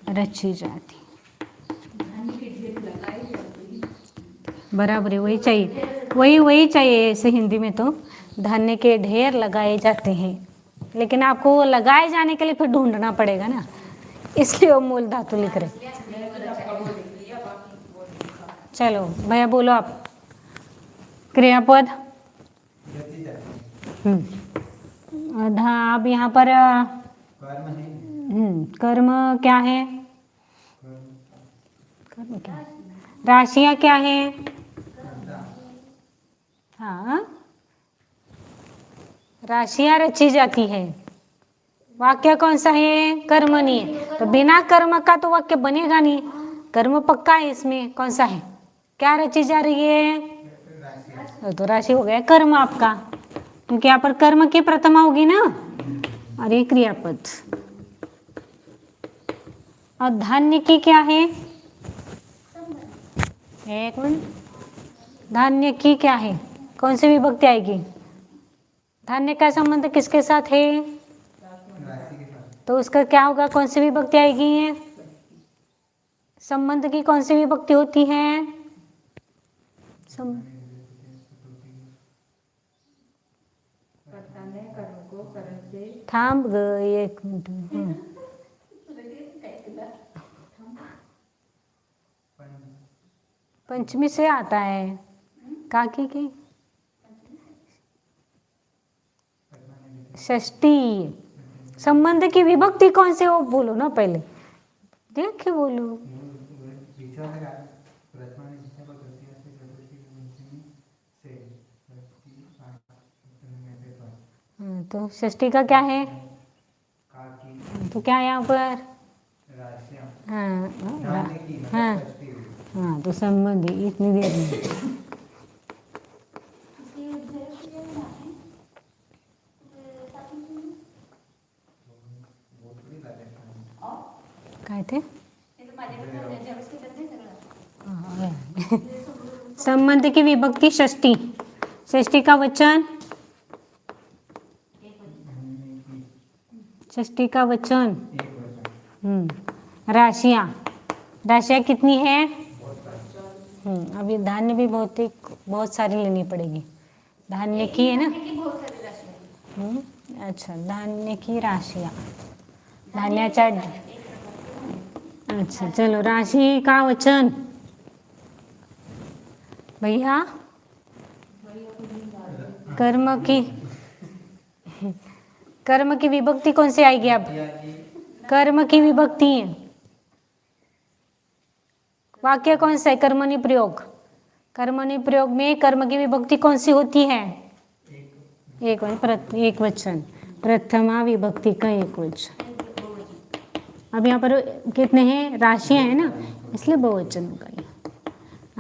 रची जाती। बराबर है, वही चाहिए, वही चाहिए ऐसे हिंदी में तो। धान्य के ढेर लगाए जाते हैं, लेकिन आपको वो लगाए जाने के लिए फिर ढूंढना पड़ेगा ना, इसलिए वो मूल धातु लिख रहे। चलो भैया बोलो आप क्रियापद। रची जाती हैं। अब यहाँ पर कर्म है। कर्म क्या है? कर्म क्या है? राशियाँ क्या है? हाँ, राशियाँ रची जाती है। वाक्य कौन सा है? कर्मणि है। तो बिना कर्म का तो वाक्य बनेगा नहीं, कर्म पक्का है इसमें। कौन सा है? क्या रची जा रही है? तो राशि हो गया कर्म आपका, क्योंकि यहाँ पर कर्म की प्रथमा होगी ना, और ये क्रियापद। और धान्य की क्या है? एक मिनट, धान्य की क्या है? कौन सी विभक्ति आएगी? धान्य का संबंध किसके साथ है? राशि के साथ। तो उसका क्या होगा? कौन सी विभक्ति आएगी? संबंध की कौन सी विभक्ति होती है? कर्ता ने कर्म को कर्म से थाम गए एक मिनट। पंचमी से आता है काकी की षष्ठी। संबंध की विभक्ति कौन से हो बोलो ना, पहले देख के बोलो। तो षष्ठी का क्या है? तो क्या है यहाँ पर? हाँ, हाँ तो संबंध इतनी देर में। काय थे? संबंध की विभक्ति षष्ठी। षष्ठी का वचन, षष्ठी का वचन राशियाँ। राशियाँ कितनी है? अभी धान्य भी बहुत सारी लेनी पड़ेगी। धान्य की है ना? अच्छा, धान्य की राशियाँ, धान्याच्या। अच्छा चलो, राशि का वचन भैया। कर्म की विभक्ति कौन सी आएगी? अब कर्म की विभक्ति है। वाक्य कौन सा है? कर्मणि प्रयोग। कर्मणि प्रयोग में कर्म की विभक्ति कौन सी होती है? एक वचन। प्रथमा विभक्ति का एक वचन। अब यहाँ पर कितने हैं? राशियाँ हैं ना, इसलिए बहुवचन होगा ये।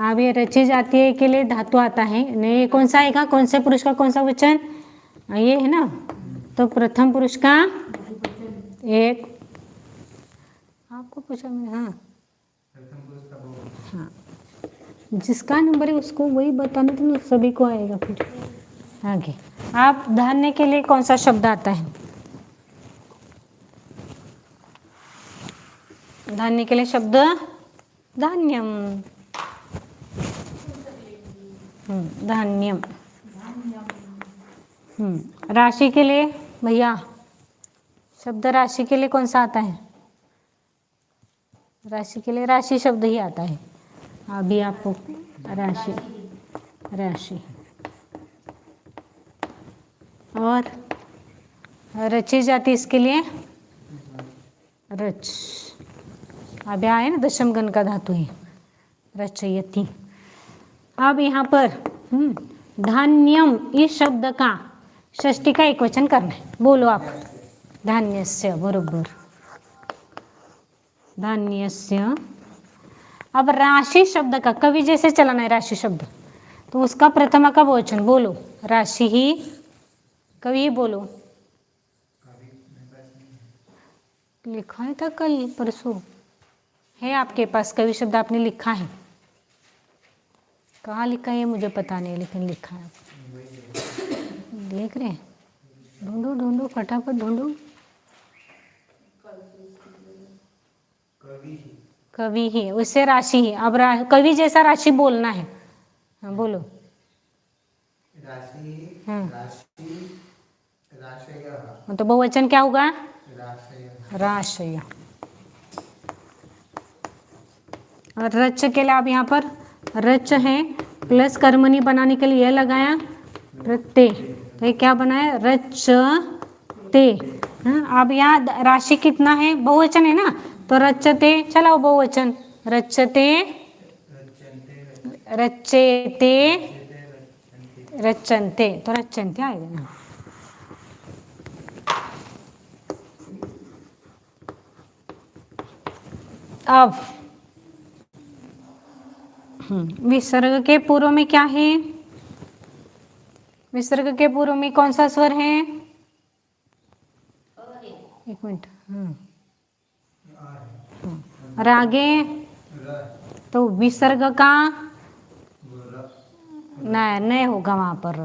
अब ये रची जाती है के लिए धातु आता है। नहीं, कौन सा आएगा? कौन से पुरुष का कौन सा वचन? ये है ना, तो प्रथम पुरुष का एक। आपको पूछा मैंने। हाँ, जिसका नंबर है उसको वही बताना, तो सभी को आएगा फिर आगे। आप धान्य के लिए कौन सा शब्द आता है? धान्य के लिए शब्द धान्यम। धान्यम। राशि के लिए भैया शब्द राशि के लिए कौन सा आता है? राशि के लिए राशि शब्द ही आता है। अभी आपको राशि राशि और रची जाती इसके लिए रच। अभी आए ना दशम गण का धातु है रचयति। अब यहाँ पर धान्यम इस शब्द का षष्ठी का एक वचन करना है। बोलो आप। धान्यस्य, बरोबर, धान्यस्य। अब राशि शब्द का कवि जैसे चलाना है राशि शब्द, तो उसका प्रथमा का बहुवचन बोलो। राशि ही, कवि ही बोलो। लिखा है था कल परसों, है आपके पास कवि शब्द आपने लिखा है? कहाँ लिखा है मुझे पता नहीं, लेकिन लिखा है। देख रहे हैं? ढूंढो ढूंढो, फटाफट ढूंढो। कवि ही, उससे राशि ही। अब कवि जैसा राशि बोलना है। हाँ बोलो। राशि, राशयः। तो बहुवचन क्या होगा? राशयः। राशय। और रच के लिए आप यहाँ पर रच है प्लस कर्मणी बनाने के लिए यह लगाया रते, तो ये क्या बनाया? रच ते। अब यहाँ राशि कितना है? बहुवचन है ना, तो रचते चलाओ बहुवचन। रचते, रचेते, रचनते, तो रचनते आएगा ना। अब विसर्ग के पूर्व में क्या है? विसर्ग के पूर्व में कौन सा स्वर है? एक मिनट। और आगे तो विसर्ग का नहीं होगा वहां पर,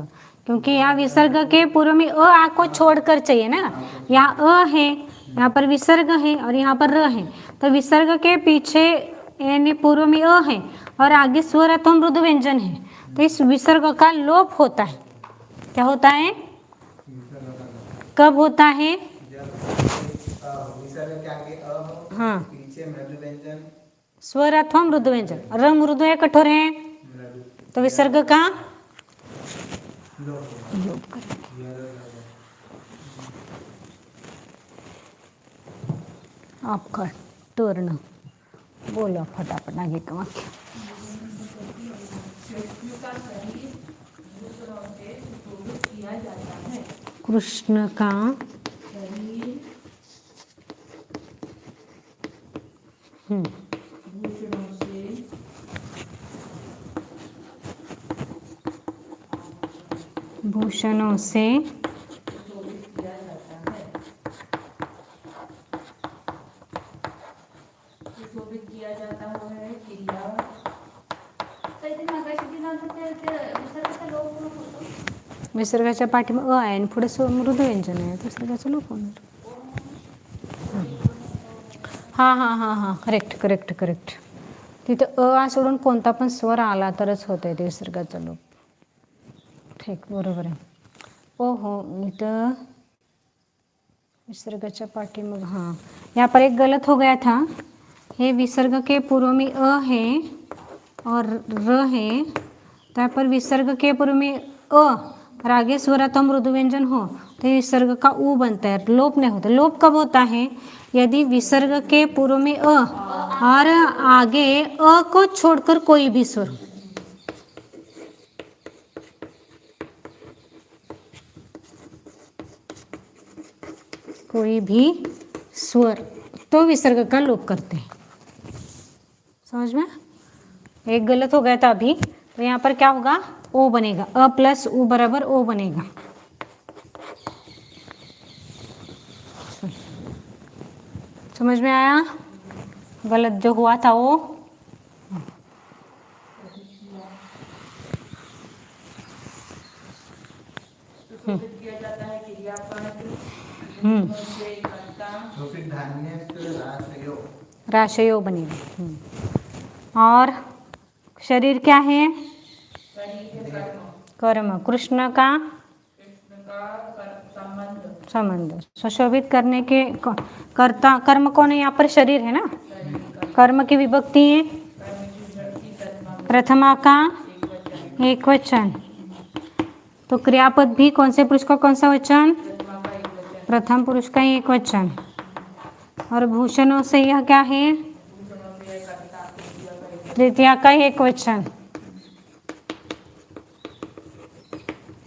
क्योंकि यहाँ विसर्ग के पूर्व में अ आ को छोड़कर चाहिए ना। यहाँ अ है, यहाँ पर विसर्ग है और यहाँ पर र है, तो विसर्ग के पीछे यानी पूर्व में अ है और आगे स्वर अथवा मृदु व्यंजन है, तो इस विसर्ग का लोप होता है। क्या होता है? कब होता है? विसर्ग के आगे अ हो, हाँ, पीछे मृदु व्यंजन, स्वर अथवा मृदु व्यंजन। र मृदु है कठोर है, तो विसर्ग का लोप करें। आपका टर्न, बोलो फटाफट आगे का वाक्य। कृष्ण का भूषणों से सुशोभित किया जाता है क्रिया। विसर्गाच्या पाठीमागे अ आहे आणि पुढे मृदू व्यंजन आहे, विसर्गाचं लोप होणार. हां हां हां हां, करेक्ट करेक्ट करेक्ट. तिथे अ सोडून कोणता पण स्वर आला तरच होत आहे ते विसर्गाचा लोप. ठीक, बरोबर आहे. ओ हो, इथं विसर्गाच्या पाठीमागे हाँ, यहाँ पर एक गलत हो गया था. ये विसर्ग के पूर्व में अ है और र है, तो पर विसर्ग के पूर्व में अ और आगे स्वरतम मृदु व्यंजन हो तो विसर्ग का उ बनता है, लोप नहीं होता. लोप कब होता है? यदि विसर्ग के पूर्व में अ और आगे अ को छोड़कर कोई भी स्वर. कोई भी स्वर तो विसर्ग का लोप करते हैं. समझ में? एक गलत हो गया था अभी, तो यहाँ पर क्या होगा? ओ बनेगा. अ प्लस उ बराबर ओ बनेगा. समझ में आया? गलत जो हुआ था वो राशयो राशयो बनेगा। और शरीर क्या है? शरीर है कर्म, कर्म। कृष्ण का कृष्ण का संबंध, संबंध। सुशोभित करने के कर्ता कर्म कौन है यहाँ पर? शरीर है ना। शरीर का कर्म की विभक्ति है कर्म की वृत्ति प्रथमा प्रथमा का एक वचन, एक वचन। तो क्रियापद भी कौन से पुरुष का कौन सा वचन? प्रथमा का एक वचन, प्रथम पुरुष का एक वचन। और भूषणों से यह क्या है? भूषणों से यह कर्ता तृतीया का एक तृतीया का एक वचन।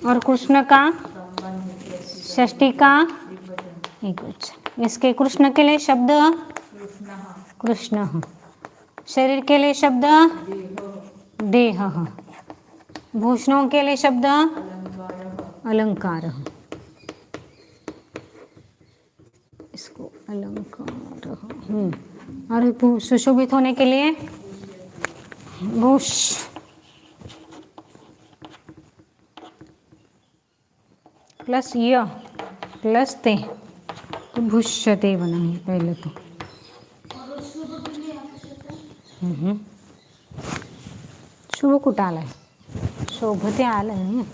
और कृष्ण का संबंध व्यक्ति षष्ठी का एक वचन, एक वचन। इसके कृष्ण के लिए शब्द कृष्ण कृष्ण। शरीर के लिए शब्द देह देह। भूषणों के लिए शब्द अलंकार अलंकार। इसको अलंकार। और सुशोभित होने के लिए भूष प्लस य प्लस ते, तो भूष्यते बना है पहले तो। और शुभ के लिए यहाँ पे शब्द है शुभ कुठं आलाय? शोभते आलंय।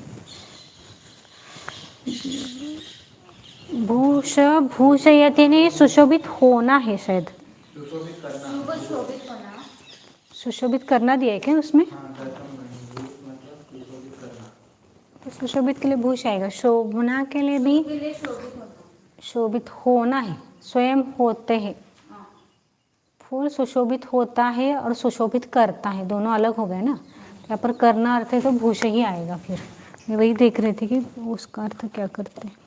भूष भूषयतीने सुशोभित होना है शायद। सुशोभित करना। शुभ शोभितपणा, सुशोभित करना दिया है क्या उसमें? हाँ दशम में भूष मतलब सुशोभित करना। तो सुशोभित के लिए भूष आएगा। शोभना के लिए भी के लिए शोभित होना। शोभित होना है, स्वयं होते हैं। हाँ, फूल सुशोभित होता है और सुशोभित करता है, दोनों अलग हो गए ना। यहाँ पर करना अर्थ है तो भूष ही आएगा। फिर मैं वही देख रही थी कि उसका अर्थ क्या करते हैं।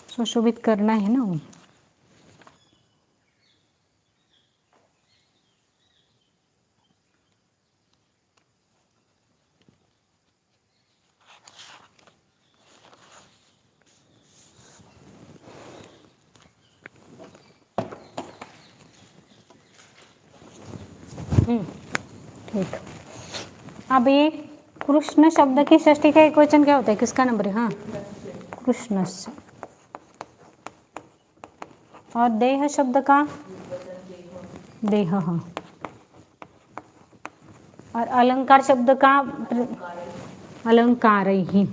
सुशोभित करना है ना वो। ठीक। अब ये कृष्ण शब्द की षष्ठी का एक वचन क्या होता है? किसका नंबर है? हाँ, कृष्णस्य। और देह शब्द का देह। हाँ। और अलंकार शब्द का अलंकार ही।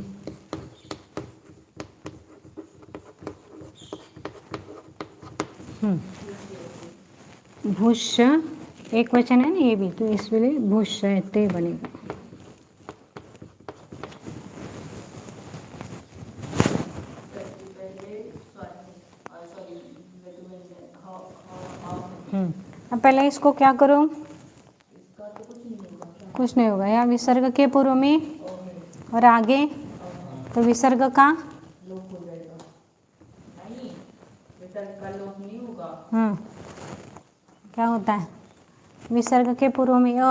भूष्य एक वचन है ना ये भी, तो इस लिए भूष्यते बनेगा। अब पहले इसको क्या करो? कुछ नहीं होगा। या विसर्ग के पूर्व में और आगे तो विसर्ग का लोप हो जाएगा। नहीं, विसर्ग का लोप नहीं होगा। हाँ, क्या होता है? विसर्ग के पूर्व में अ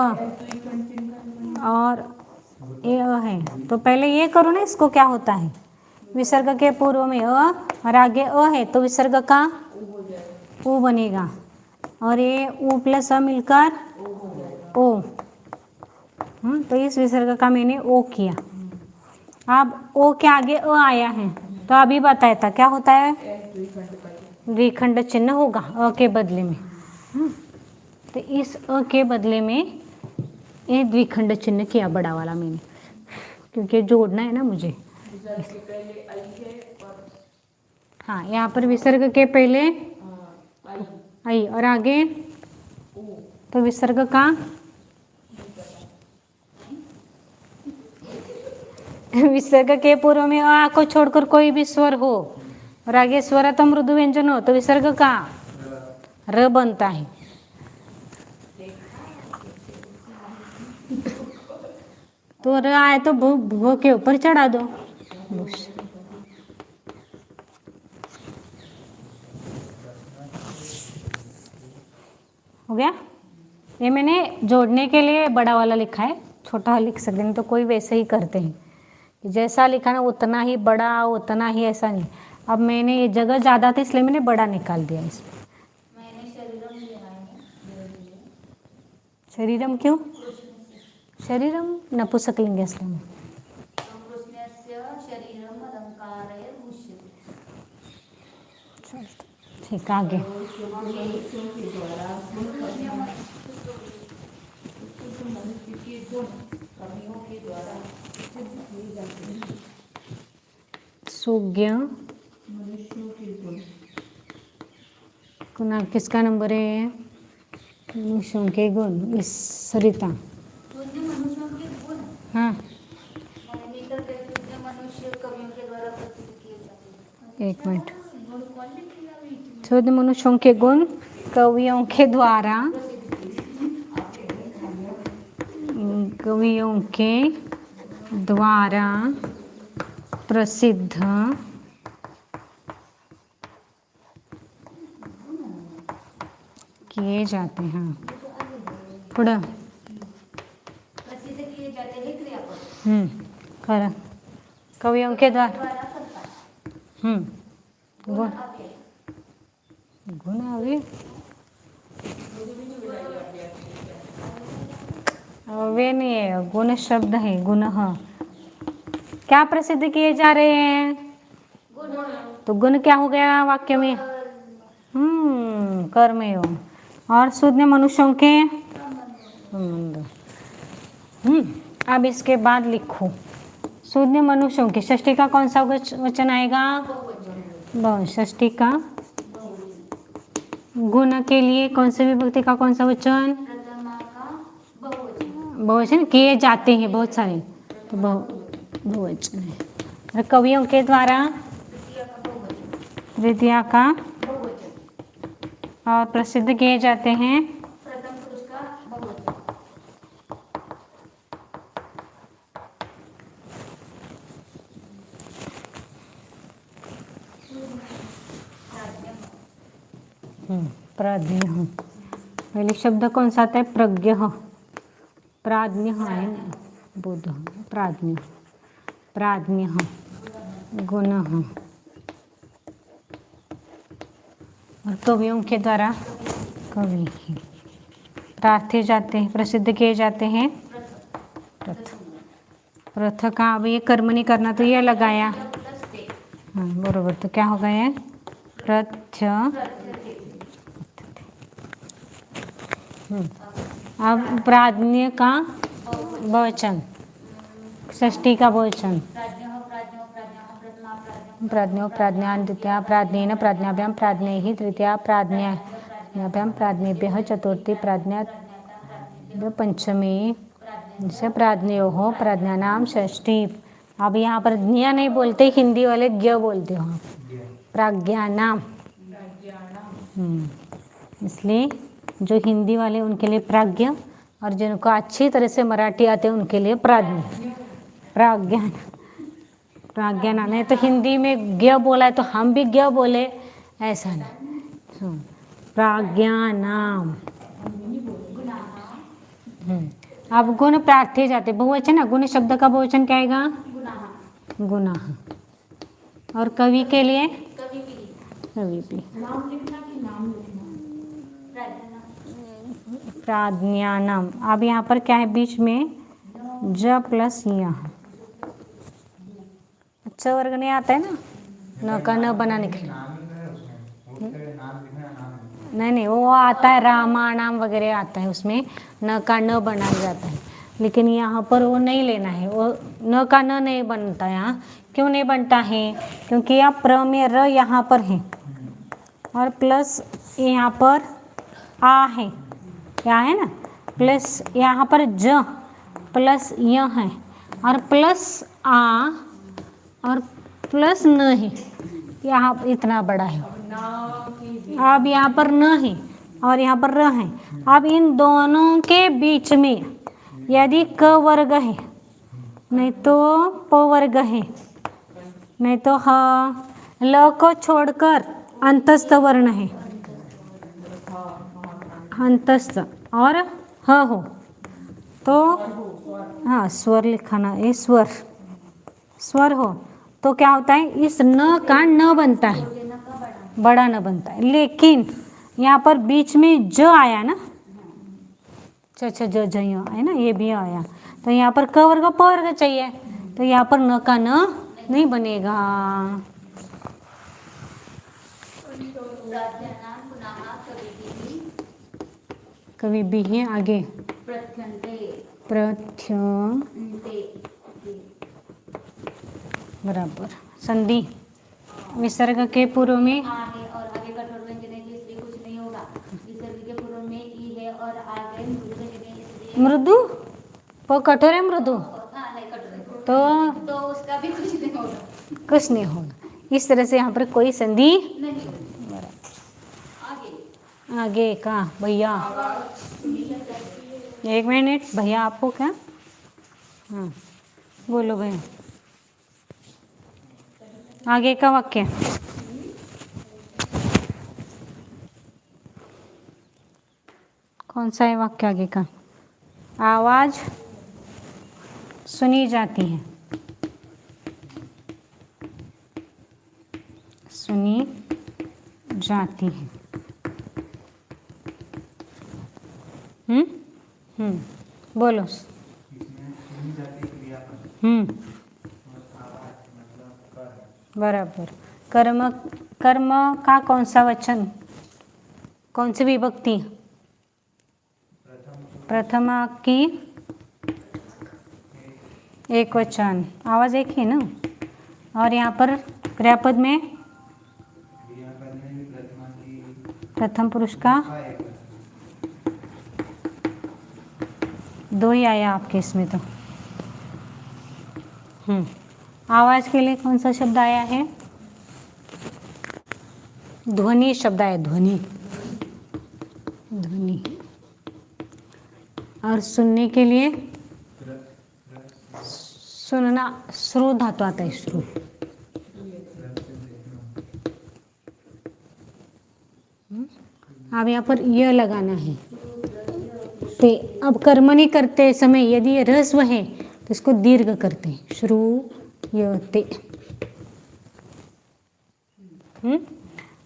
और ये अ है, तो पहले ये करो ना। इसको क्या होता है? विसर्ग के पूर्व में अ और आगे अ है तो विसर्ग का ओ बनेगा। और ये ओ प्लस अ मिलकर ओ। तो इस विसर्ग का मैंने ओ किया। अब ओ के आगे अ आया है तो अभी बताया था क्या होता है? द्विखंड चिन्ह होगा अ के बदले में। तो इस अ के बदले में ये द्विखंड चिन्ह किया बड़ा वाला मैंने, क्योंकि जोड़ना है ना मुझे। विसर्ग के पहले आई है और हाँ, यहाँ पर विसर्ग के पहले आई आई और आगे ओ तो विसर्ग का विसर्ग के पूर्व में आ को छोड़कर कोई भी स्वर हो और आगे स्वर तो मृदु व्यंजन हो तो विसर्ग का र बनता है। तो र आए तो भू भू के ऊपर चढ़ा दो। हो गया? ये मैंने जोड़ने के लिए बड़ा वाला लिखा है, छोटा लिख सकते हैं तो कोई वैसे ही करते हैं। जैसा लिखा ना उतना ही बड़ा, उतना ही ऐसा नहीं। अब मैंने ये जगह ज़्यादा थी इसलिए मैंने बड़ा निकाल दिया इसमें। मैंने शरीरम लिया है। शरीरम क्यों? शरीरम नपुंसकलिंग है इसलिए। कृष्णस्य शरीरम अलंकारय भूष्यते। ठीक आगे। मनुष्यों के द्वारा मनुष्य के गुण कवियों के द्वारा सिद्ध किए जाते हैं। सुज्ञ मनुष्यों के गुण गुना किसका नंबर है? मनुष्यों के गुण। इस सरिता। शुद्ध मनुष्यों के गुण हाँ निकल के शुद्ध मनुष्य कवियों के द्वारा प्रस्तुत किए जाते हैं। एक मिनट। गुण कौन लिखेगा बीच शुद्ध मनुष्यों के गुण कवियों के द्वारा प्रसिद्ध किए जाते हैं। थोड़ा प्रसिद्ध किए जाते हैं क्रियापद कर कवियों के द्वारा द्वारा करता है। गुण अव्यय गुण अभी वे नहीं है, गुण शब्द है। गुण क्या प्रसिद्ध किए जा रहे हैं? तो गुण क्या हो गया वाक्य में? कर्मयोग। और शुद्ध मनुष्यों के संबंध। अब इसके बाद लिखो शुद्ध मनुष्यों के षष्ठी का कौन सा वचन आएगा? षष्ठी का गुण के लिए कौन से विभक्ति का कौन सा वचन? प्रथमा का बहुवचन बहुवचन किए जाते हैं बहुत सारे, तो बहुवचन है। और कवियों के द्वारा द्वितीया का बहुवचन और प्रसिद्ध किए जाते हैं प्रथम पुरुष का बहुवचन। प्राज्ञ। पहले शब्द कौन सा आता है? प्रज्ञ। प्राज्ञ है बुद्ध। प्राज्ञ प्राज्ञ गुण। और कवियों के द्वारा कवि प्रार्थे जाते हैं, प्रसिद्ध किए जाते हैं प्रथ का। अब ये कर्म नहीं करना तो ये लगाया। हाँ बरोबर। तो क्या हो गया? प्रथ। अब प्राज्ञ का बहुवचन, षष्ठी का बहुवचन। प्राज्ञो प्राज्ञान द्वितीया प्राज्ञेन प्राज्ञाभ्याम प्राज्ञैः तृतीया प्राज्ञाभ्याम प्राज्ञेभ्यः चतुर्थी प्राज्ञा पंचमी जैसे प्राज्ञयोः प्राज्ञानाम षष्ठी। अब यहाँ पर ज्ञ नहीं बोलते, हिंदी वाले ज्ञ बोलते हो प्राज्ञानाम। इसलिए जो हिंदी वाले उनके लिए प्राज्ञ, और जिनको अच्छी तरह से मराठी आते हैं उनके लिए प्राज्ञ। प्राज्ञान प्राज्ञान। नहीं तो हिंदी में ज्ञ बोला है तो हम भी ज्ञ बोले, ऐसा नहीं। प्राज्ञानाम। अब गुण प्रार्थे जाते बहुवचन है। गुण शब्द का बहुवचन क्या आएगा? गुना। और कवि के लिए कवि भी नाम लिखना कि नाम लिखना? प्राज्ञानम। अब यहाँ पर क्या है बीच में? ज प्लस यहाँ। अच्छा वर्ग नहीं आता है ना, न का न बनाने के लिए। नहीं वो आता है, रामानाम वगैरह आता है, उसमें न का न बनाया जाता है। लेकिन यहाँ पर वो नहीं लेना है, वो न का न नहीं बनता यहाँ। क्यों नहीं बनता है? क्योंकि यहाँ प्र में र यहाँ पर है और प्लस यहाँ पर आ है, क्या है ना, प्लस यहाँ पर ज प्लस य है और प्लस आ और प्लस न है। यहाँ इतना बड़ा है। अब यहाँ पर न है और यहाँ पर र है। अब इन दोनों के बीच में यदि क वर्ग है, नहीं तो प वर्ग है, नहीं तो ह, ल को छोड़कर अंतस्थ वर्ण है, अंतस्थ और ह हो तो हाँ स्वर लिखाना, ये स्वर स्वर हो तो क्या होता है? इस न का न बनता है, बड़ा न बनता है। लेकिन यहाँ पर बीच में ज आया ना, च ज ज है ना, ये भी आया तो यहाँ पर क वर्ग प वर्ग चाहिए, तो यहाँ पर न का न नहीं बनेगा। प्रार्थना पुनः कवि भी है आगे प्रथ्यन्ते प्रथ्यन्ते ते बराबर। संधि विसर्ग के पूर्व में आ है और आगे कठोर व्यंजन है इसलिए कुछ नहीं होगा। विसर्ग के पूर्व में ई है और आगे मृदु व्यंजन है इसलिए मृदु, वो कठोर है मृदु, नहीं कठोर है। तो उसका भी कुछ नहीं होगा। कुछ नहीं होगा। इस तरह से यहाँ पर कोई संधि नहीं होगा। आगे आगे का भैया, एक मिनट भैया, आपको क्या, हाँ बोलो भैया, आगे का वाक्य कौन सा है? वाक्य आगे का, आवाज सुनी जाती है, सुनी जाती है। बोलो। इसमें सुनी जाती क्रियापद और आवाज मतलब कर। बराबर। कर्म, कर्म का कौन सा वचन, कौन सी विभक्ति? प्रथमा की एक वचन, आवाज एक है ना। और यहाँ पर क्रियापद में क्रियापद में भी प्रथमा की प्रथम पुरुष का एक वचन। दो ही आया आपके इसमें तो। आवाज के लिए कौन सा शब्द आया है? ध्वनि शब्द आया, ध्वनि, ध्वनि। और सुनने के लिए सुनना, श्रु धातु आता है, श्रु। अब यहाँ पर यह लगाना है। ते अब कर्म नहीं करते समय यदि ये ह्रस्व है तो इसको दीर्घ करते हैं, श्रूयते।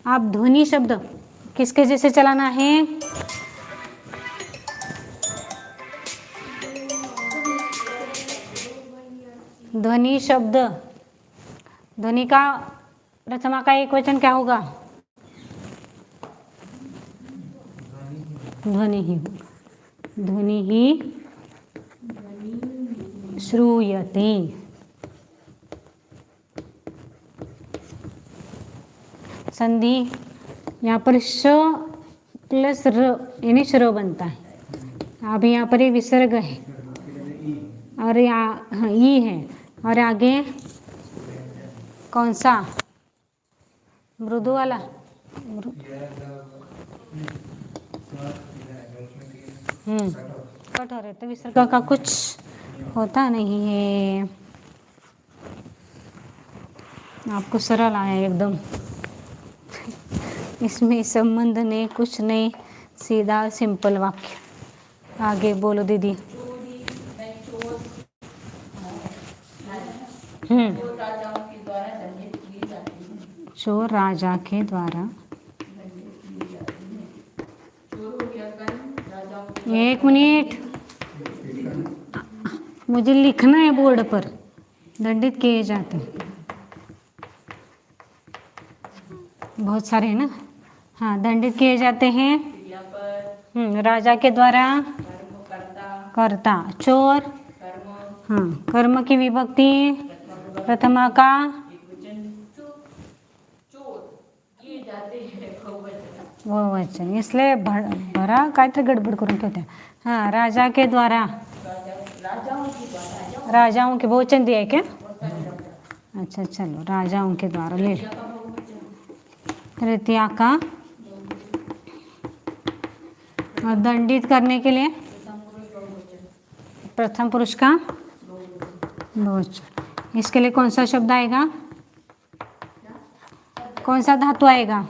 आप ध्वनि शब्द किसके जैसे चलाना है? ध्वनि शब्द, ध्वनि का प्रथमा का एक वचन क्या होगा? ध्वनि ही होगा। ध्वनि ही श्रूयते। संधि यहाँ पर श प्लस र यानी श्र बनता है। अब यहाँ पर ये विसर्ग है और यहाँ हाँ ई है और आगे कौन सा? मृदु वाला, कठोर है तो विसर्ग का कुछ होता नहीं है। आपको सरल आया एकदम, इसमें संबंध नहीं, कुछ नहीं, सीधा सिंपल वाक्य। आगे बोलो दीदी। चोर राजा के द्वारा, एक मिनट, मुझे लिखना है बोर्ड पर, दंडित किए जाते हैं, बहुत सारे हैं ना। हाँ, दंडित किए जाते हैं राजा के द्वारा, कर्ता, चोर, हाँ, कर्म की विभक्ति प्रथमा का वो वचन, इसलिए भरा काय तर गडबड करून ठेवते हैं। हाँ, राजा के द्वारा, राजाओं के बहुवचन दिया है क्या? अच्छा चलो, राजाओं के द्वारा ले लो। तृतीया का और दंडित करने के लिए प्रथम पुरुष का बहुवचन। इसके लिए कौन सा शब्द आएगा? कौन सा धातु आएगा?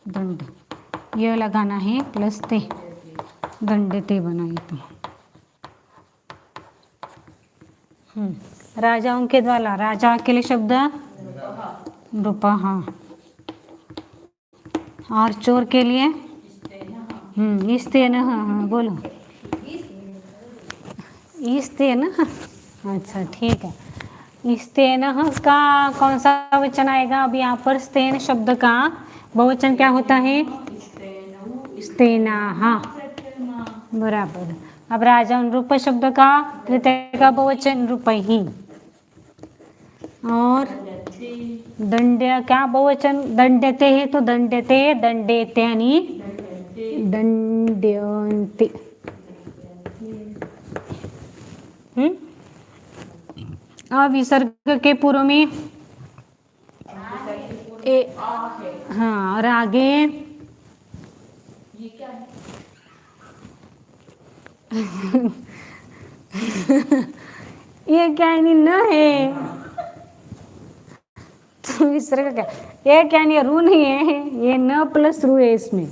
दंड, यह लगाना है प्लस ते, दंडते बनाए तो। राजाओं के द्वारा, राजा के लिए शब्द नृपः, और चोर के लिए इस्तेन, हाँ बोलो, इस्तेन। अच्छा ठीक है। स्तेनः का कौन सा वचन आएगा? अब यहाँ पर स्तेन शब्द का बहुवचन क्या होता है? स्तेनाः। बराबर। अब राजा नृप शब्द का तृतीय का बहुवचन नृपैः। और दंड्य क्या बहुवचन? दंड्यते है तो दंड्यते, दंडेत्यानि, दंड्यन्ते। अब विसर्ग के पूर्व में हाँ, और आगे ये क्या है? ये क्या है? नहीं न है तो विसर्ग क्या? ये क्या नहीं, रू नहीं है, ये न प्लस रू है इसमें।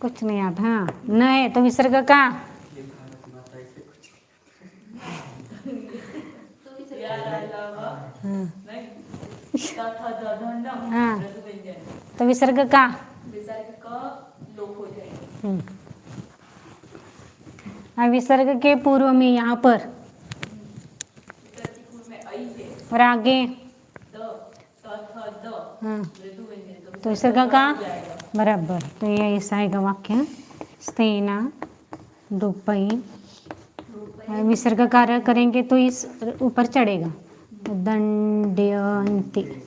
कुछ नहीं आता। हाँ, न है तो विसर्ग का हाँ, तो विसर्ग का विसर्ग का लोप हो जाएगा। अब विसर्ग के पूर्व में यहाँ पर प्रतिकूल में आई है, और आगे द, द, हाँ, मृदु व्यंजन तो विसर्ग का बराबर। तो ये ऐसा आएगा वाक्य, स्तेना नृपैः। विसर्ग कार्य करेंगे तो इस ऊपर चढ़ेगा, दंड्यन्ते।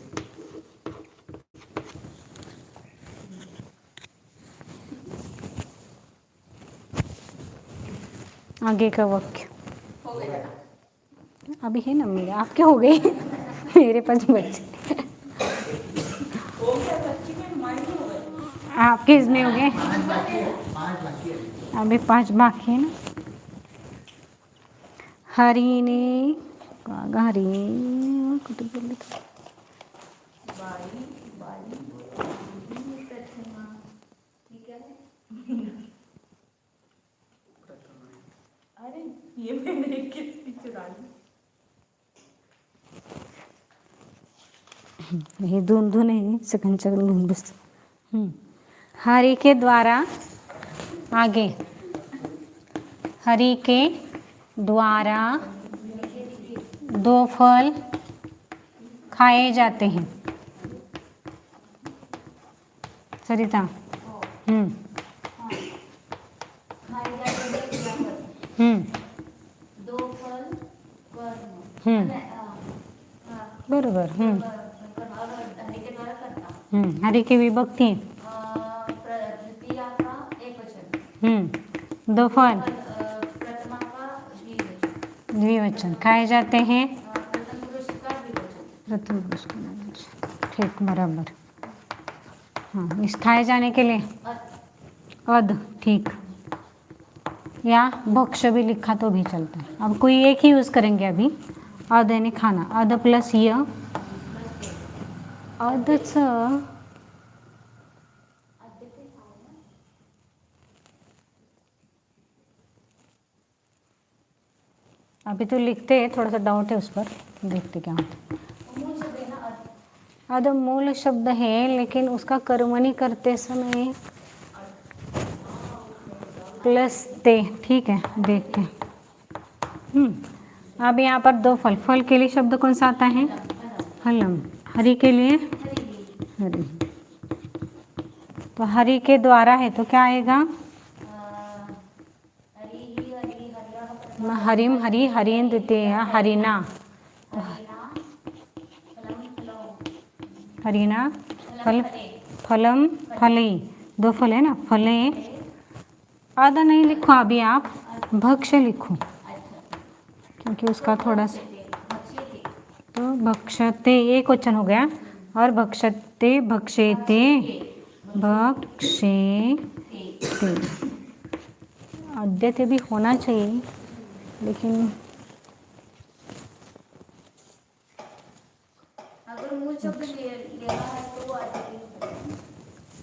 आगे का वाक्य हो गया। अभी है ना मेरे, आपके हो गए मेरे 5 बच्चे हो गया, सच्ची में माइंड हो गया। आपके इसमें हो गए, 5 बाकी है, 5 बाकी है। अभी 5 बाकी है ना। हरि ने हरि कुछ बोल रहे थे। बाली प्रतिमा, ये क्या है? अरे ये मैंने किसकी चुरा ली? हे दोन है सेकंड घेऊन बसतो। हरि के द्वारा आगे, हरि के द्वारा 2 फल खाए जाते हैं। सरिता खाए जाते हैं क्रियापद। 2 फल कर्म। बरोबर। और हरि के द्वारा करता। हरि की विभक्ति तृतीया का एकवचन। 2 फल प्रथमा का द्विवचन। द्विवचन खाए जाते हैं। प्रथम पुरुष का द्विवचन। प्रथम पुरुष का द्विवचन, ठीक बराबर। हाँ, इस खाए जाने के लिए अद, ठीक, या भक्ष भी लिखा तो भी चलता है। अब कोई एक ही यूज़ करेंगे अभी। अद यानी खाना, अद प्लस य, अदच अभी तो लिखते हैं, थोड़ा सा डाउट है उस पर, देखते क्या होता है। मूल शब्द है ना अर्थ। अद मूल शब्द है, लेकिन उसका कर्मणि करते समय प्लस ते, ठीक है, देखते हैं। अब यहाँ पर 2 फल, फल के लिए शब्द कौन सा आता है? फलम। हरि के लिए हरि, तो हरि के द्वारा है तो क्या आएगा? हरिम हरि हरिन द्वितीय हरिना, हरिना फल फलम फले, 2 फल है ना, फले। आधा नहीं लिखो अभी आप, भक्ष लिखो, क्योंकि उसका थोड़ा सा, तो भक्षते एक वचन हो गया, और भक्षते भक्षेते भक्षेते। अद्यते भी होना चाहिए, लेकिन अगर मूल शब्द लेना है तो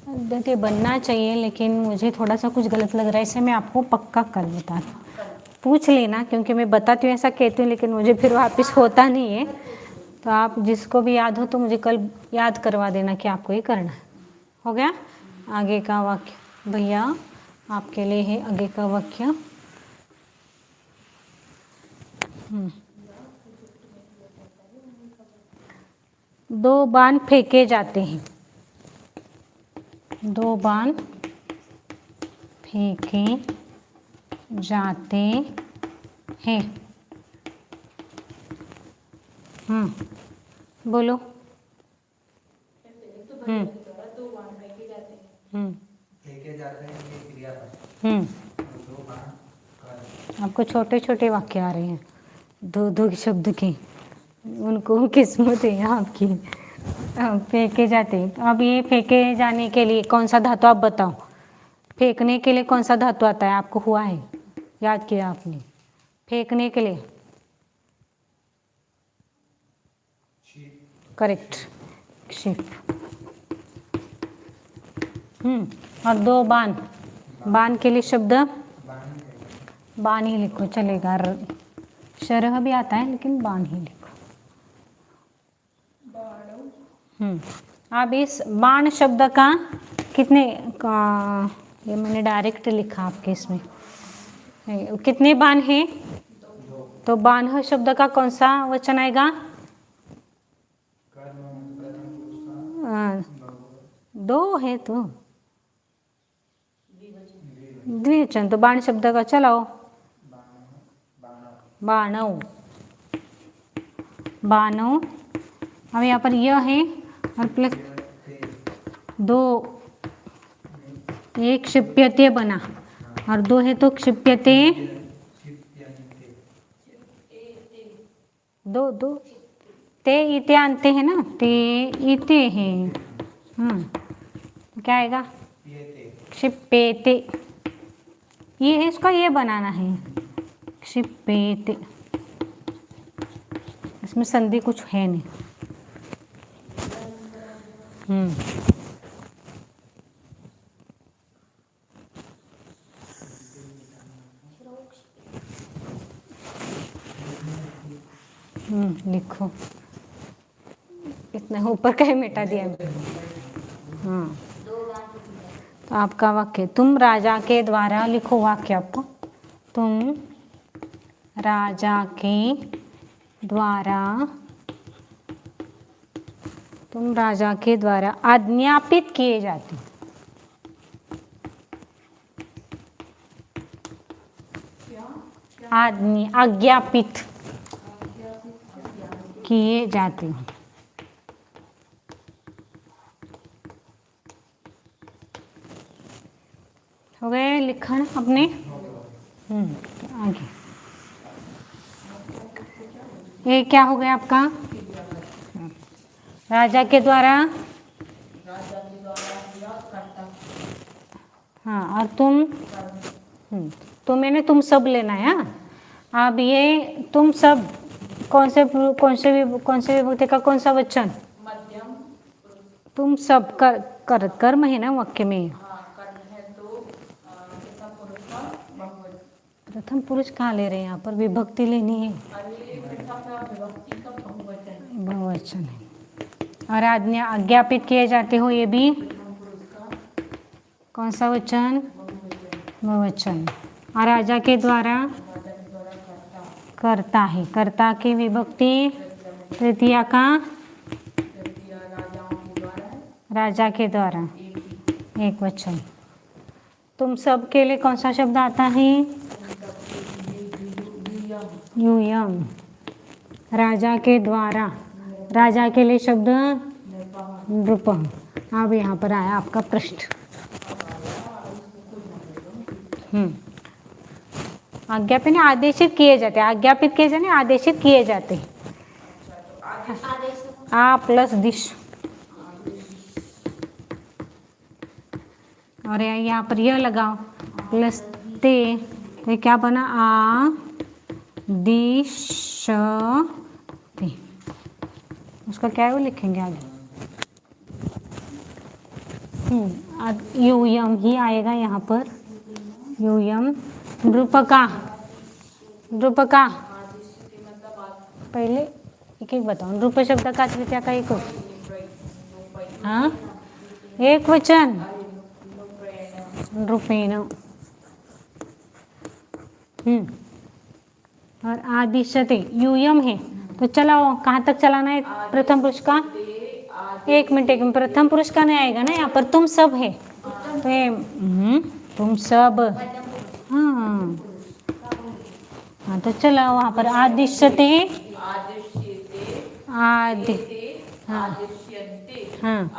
अद्यते बनना चाहिए, लेकिन मुझे थोड़ा सा कुछ गलत लग रहा है, इसे मैं आपको पक्का कर बता रही हूँ। पूछ लेना, क्योंकि मैं बताती हूँ ऐसा कहती हूँ, लेकिन मुझे फिर वापस होता नहीं है। तो आप जिसको भी याद हो तो मुझे कल याद करवा देना कि आपको ये करना है। हो गया? आगे का वाक्य भैया आपके लिए है। आगे का वाक्य दो बाण फेंके जाते हैं, दो बाण फेंके जाते हैं। बोलो। फेंके जाते हैं ये क्रियापद। दो बाण कार्य। आपको छोटे छोटे वाक्य आ रहे हैं, दो दो शब्द के, उनको किस्मत है आपकी। फेंके जाते हैं। अब ये फेंके जाने के लिए कौन सा धातु आप बताओ। फेंकने के लिए कौन सा धातु आता है आपको, हुआ है, याद किया आपने। फेंकने के लिए करेक्ट, क्षिप। और दो बाण, बाण के लिए शब्द बाण ही लिखो चलेगा। शरह भी आता है लेकिन बाण ही लिखो। अब इस बाण शब्द का कितने ये मैंने डायरेक्ट लिखा आपके इसमें, कितने बाण हैं? तो बाण शब्द का कौन सा वचन आएगा? दो है तो द्विवचन, तो बाण शब्द का चलाओ। बाणव, बाणव। अब यहाँ पर यह है और प्लस दो, एक क्षिप्यते बना और दो है तो क्षिप्यते, दो दो ते इते आनते हैं ना, ते इते हैं। क्या आएगा? क्षिपेते, ये है इसका, ये बनाना है क्षिपेते। इसमें संधि कुछ है नहीं। लिखो, इतना ऊपर का ही मिटा दिया। तो आपका वाक्य, तुम राजा के द्वारा, लिखो वाक्य आपको, तुम राजा के द्वारा, तुम राजा के द्वारा आज्ञापित किए जाते, आज्ञापित किए जाते हैं। हो गए लिखन अपने। आगे ये क्या हो गया आपका? राजा के द्वारा, हाँ, और तुम, तो मैंने तुम सब लेना है। अब ये तुम सब कौन से विभक्ति का कौन सा वचन? मध्यम। तुम सब कर्म है ना वाक्य में। प्रथम पुरुष कहाँ ले रहे हैं? यहाँ पर विभक्ति लेनी है, बहुवचन है। और आज्ञापित किए जाते हो, ये भी कौन सा वचन? बहुवचन। और राजा के द्वारा करता है, कर्ता की विभक्ति तृतीया का, राजा के द्वारा एक वचन। तुम सब के लिए कौन सा शब्द आता है? यूयम। राजा के द्वारा, राजा के लिए शब्द नृप। अब यहाँ पर आया आपका पृष्ठ। आज्ञापित ने आदेशित किए जाते, आज्ञापित किए जाते, आदेशित किए जाते। आ प्लस दिश, और यहाँ पर यह लगाओ प्लस ते, ये क्या बना? आ दिश ते। उसका क्या है वो लिखेंगे आगे। यूयम ही आएगा यहाँ पर, यूयम। नृपका, नृपका पहले एक एक बताओ। नृप शब्द का तृतीया का एक, हाँ, एक वचन, नृपेण। और आदिश्यते यूयम है, तो चलाओ, कहाँ तक चलाना है प्रथम पुरुष का? एक मिनट, प्रथम पुरुष का नहीं आएगा ना यहाँ पर, तुम सब है तो ये तुम सब, हाँ हाँ, तो चलाओ वहाँ पर आदिश्यते, आदि, हाँ हाँ,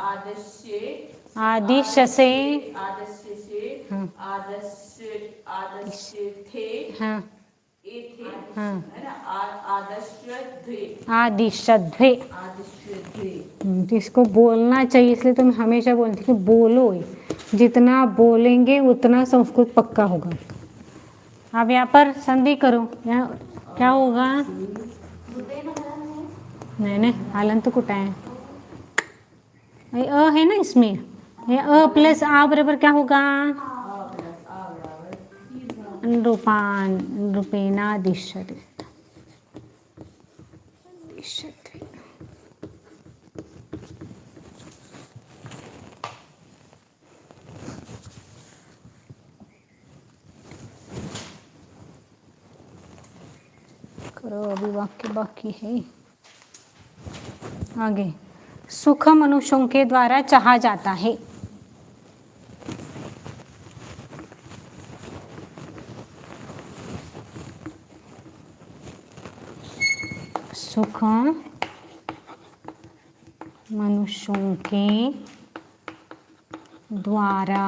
आदिश्यसे, हाँ हाँ हाँ, आदिशध्वे। तो इसको बोलना चाहिए, इसलिए तो मैं हमेशा बोलती हूँ कि बोलो, जितना बोलेंगे उतना संस्कृत पक्का होगा। अब यहाँ पर संधि करो, यहाँ क्या होगा? नहीं नहीं, हालन तो कुटा है, ये अ है ना इसमें, ये अ प्लस आ बराबर क्या होगा? रूपेणा दिश्यते। करो, अभी वाक्य बाकी है। आगे, सुख मनुष्यों के द्वारा चाहा जाता है। सुख मनुष्यों के द्वारा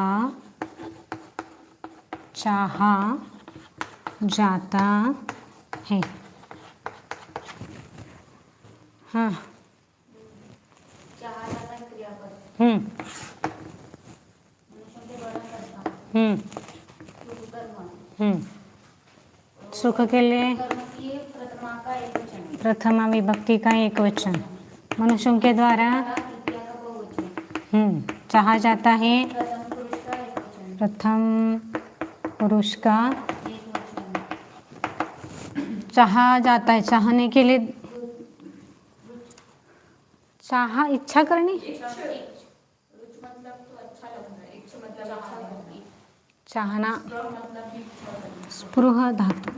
चाहा जाता है। हाँ, चाहा जाता है क्रियापद, हम्म मनुष्यों के द्वारा करता, हम्म सुख कर्म, हम्म, सुख के लिए कर्म की प्रथमा का एक वचन, प्रथमा विभक्ति का एक वचन, मनुष्यों के द्वारा तृतीया का बहुवचन, चाहा जाता है। प्रथम पुरुष का एक वचन, प्रथम पुरुष का एक वचन, चाहा जाता है, चाहने के लिए, चाहा इच्छा करनी, रुच मतलब तो अच्छा लगना, इच्छ मतलब अच्छा करना, चाहना, मतलब भी इच्छा करना, स्पृह धातु।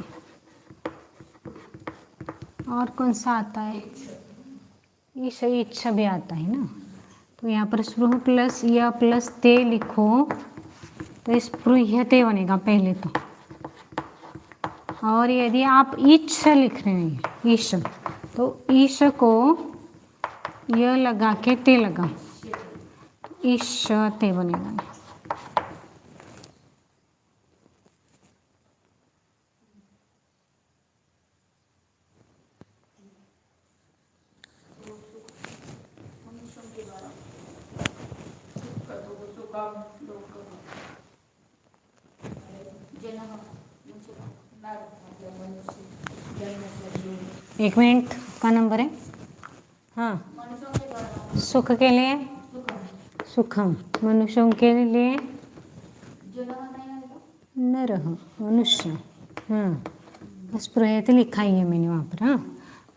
और कौन सा आता है? ईश, इच्छा भी आता है ना, तो यहाँ पर स्पृह प्लस या प्लस ते लिखो तो स्पृह्यते बनेगा पहले तो। और यदि आप ईश लिख रहे हैं, ईश, तो ईश को यह लगा के ते लगा, ईशते बनेगा। एक मिनट का नंबर है, हाँ, मनुष्यों के द्वारा सुख के लिए सुखम, मनुष्यों के लिए नरह, मनुष्य, हाँ, स्पृहयते लिखा ही है मैंने वहाँ पर। हाँ,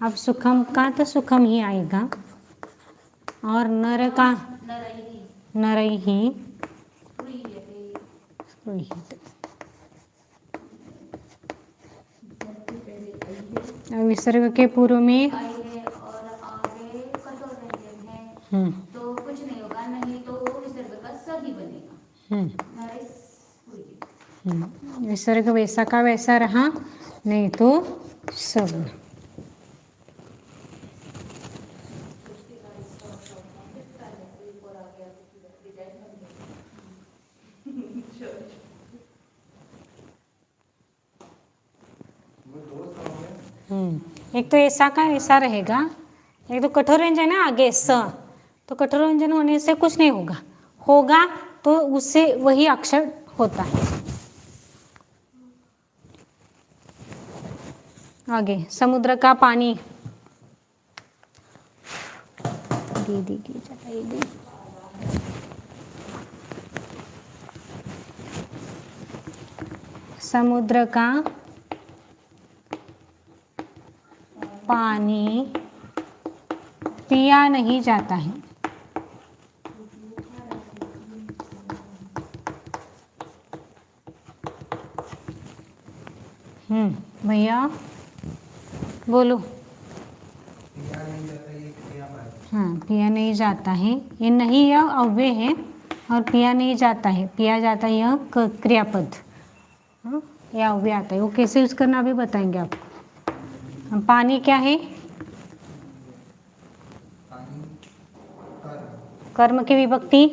अब सुखम का तो सुखम ही आएगा, और नर का नरैहि स्पृह्यते। विसर्ग के पूर्व में और आगे कठोर व्यंजन है, तो कुछ नहीं होगा, नहीं तो वो विसर्ग का सही बनेगा। विसर्ग वैसा का वैसा रहा, नहीं तो सब। एक तो ऐसा का ऐसा रहेगा, एक तो कठोर व्यंजन है आगे स, तो कठोर व्यंजन होने से कुछ नहीं होगा, होगा तो उससे वही अक्षर होता है। आगे, समुद्र का पानी, दीदी की चटाई दी, समुद्र का पानी पिया नहीं जाता है। भैया बोलो। पिया नहीं जाता, ये क्रियापद। हाँ, पिया नहीं जाता है, ये नहीं, यह अव्यय है, और पिया नहीं जाता है, पिया जाता है, यह क्रियापद। हाँ, यह अव्यय आता है, वो कैसे यूज करना अभी बताएंगे आपको। हम पानी क्या है? पानी कर्म, कर्म की विभक्ति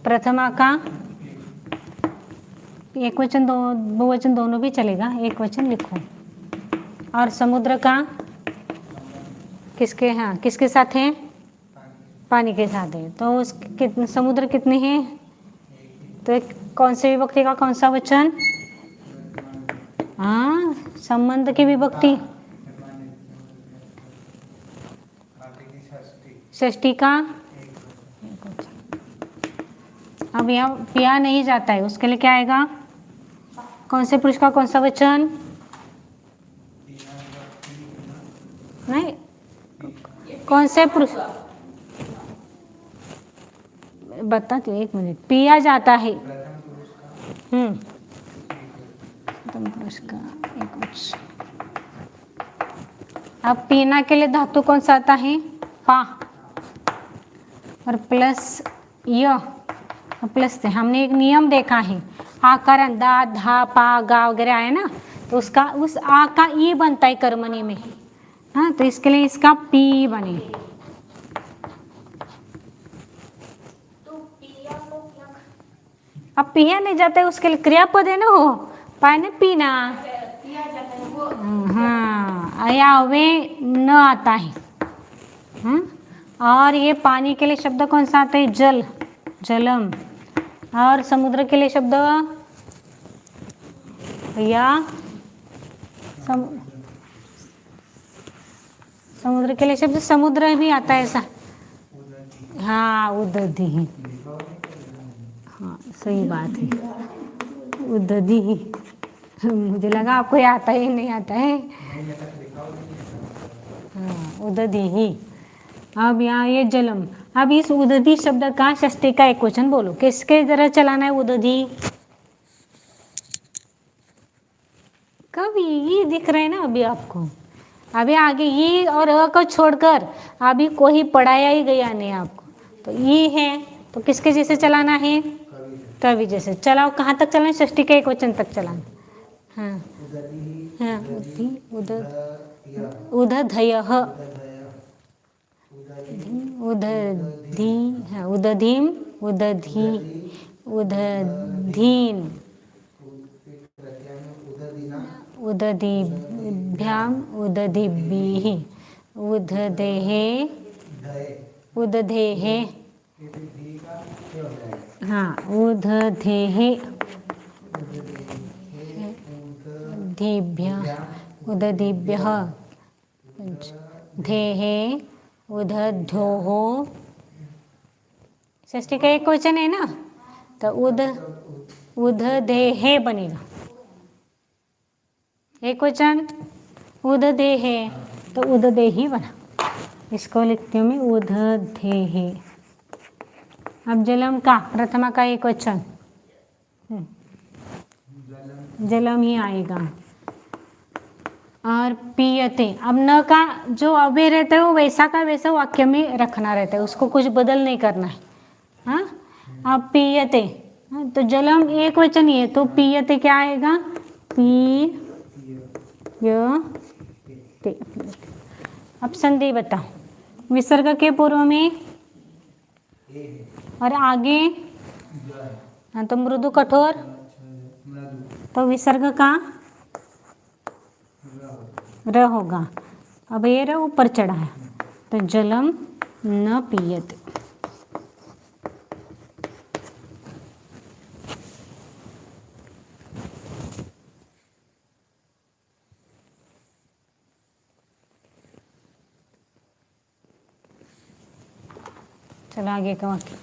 प्रथम प्रथमा का एक वचन, दो बहुवचन दोनों भी चलेगा, एक वचन लिखो। और समुद्र का किसके, हाँ किसके साथ है? पानी के साथ है, तो उस कितने समुद्र कितने हैं? तो एक कौन से विभक्ति का कौन सा वचन? हाँ, संबंध की विभक्ति षष्ठी का एक वचन। अब यहाँ पिया नहीं जाता है, उसके लिए क्या आएगा? कौन से पुरुष का कौन सा वचन? नहीं, कौन से पुरुष? बताती हूँ, एक मिनट। पिया जाता है, प्रथम पुरुष का एक वचन। अब पीना के लिए धातु कौन सा आता है? पा, और प्लस य, प्लस से हमने एक नियम देखा है, आकरण दा धा पा गा वगैरह आया ना, तो उसका उस आ का ई बनता है कर्मणी में। हाँ, तो इसके लिए इसका पी बने। तो पिया को क्या? अब पिया नहीं जाता है, उसके लिए क्रियापद है ना, वो पानी पीना। पिया जाता है वो। हाँ, या वे न आता है। हाँ, और ये पानी के लिए शब्द कौन सा आता है? जल, जलम। और समुद्र के लिए शब्द या समुद्र के लिए शब्द समुद्र भी आता है ऐसा। हाँ, उदधि। हाँ, सही बात है, उदधि। मुझे लगा आपको ये आता है, नहीं आता है। हाँ, उदधि ही। अब यहाँ ये जलम। अब इस उदधि शब्द का षष्ठी का एक वचन बोलो, किसके तरह चलाना है? उदधि कभी ये दिख रहे हैं ना अभी आपको। अभी आगे ये और अ को छोड़कर अभी कोई पढ़ाया ही गया नहीं आपको। तो ये है, तो किसके जैसे चलाना है? कवि जैसे। चलाओ, कहाँ तक चलाना? षष्ठी के एक वचन तक चलाना। हाँ हाँ, उदधयः, उदधि, हाँ उदधिम, उदधि, उदधीन, उदधिभ्याम, उदधिभिः, उदधेः, उदधेः, हाँ उदधेः, उदधिभ्यः, उदधिभ्यः, धेः, उदध्योः। षष्ठी का एक वचन है ना, तो उदधेः बनेगा। एक वचन उदधेः, तो उदधेहि बना। इसको लिखती हूँ मैं, उदधेः। अब जलम का प्रथमा का एक वचन, जलम ही आएगा। और पीयते, अब न का जो अव्यय रहता है वो वैसा का वैसा वाक्य में रखना रहता है, उसको कुछ बदल नहीं करना है। हाँ, अब पीयते, हाँ, तो जलम एक वचन ही है, तो पीयते क्या आएगा? पी य ते। अब संधि बताओ। विसर्ग के पूर्व में और आगे, हाँ, तो मृदु कठोर, तो विसर्ग का र होगा। अब ये र ऊपर चढ़ा है, तो जलम न पीयते। चलो आगे का वाक्य।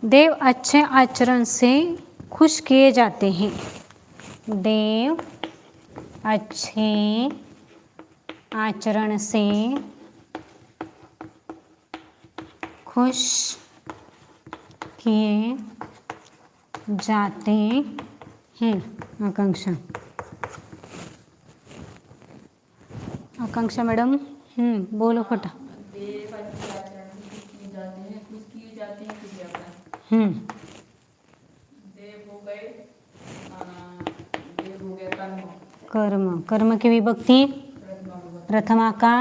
देव अच्छे आचरण से खुश किए जाते हैं। देव अच्छे आचरण से खुश किए जाते हैं। आकांक्षा, आकांक्षा मैडम, बोलो फटा। देव अच्छे आचरण से खुश किए जाते हैं, खुश किए जाते हैं क्रियापद। देव हो गए, देव हो गया कर्म, कर्म, कर्म की विभक्ति प्रथमा का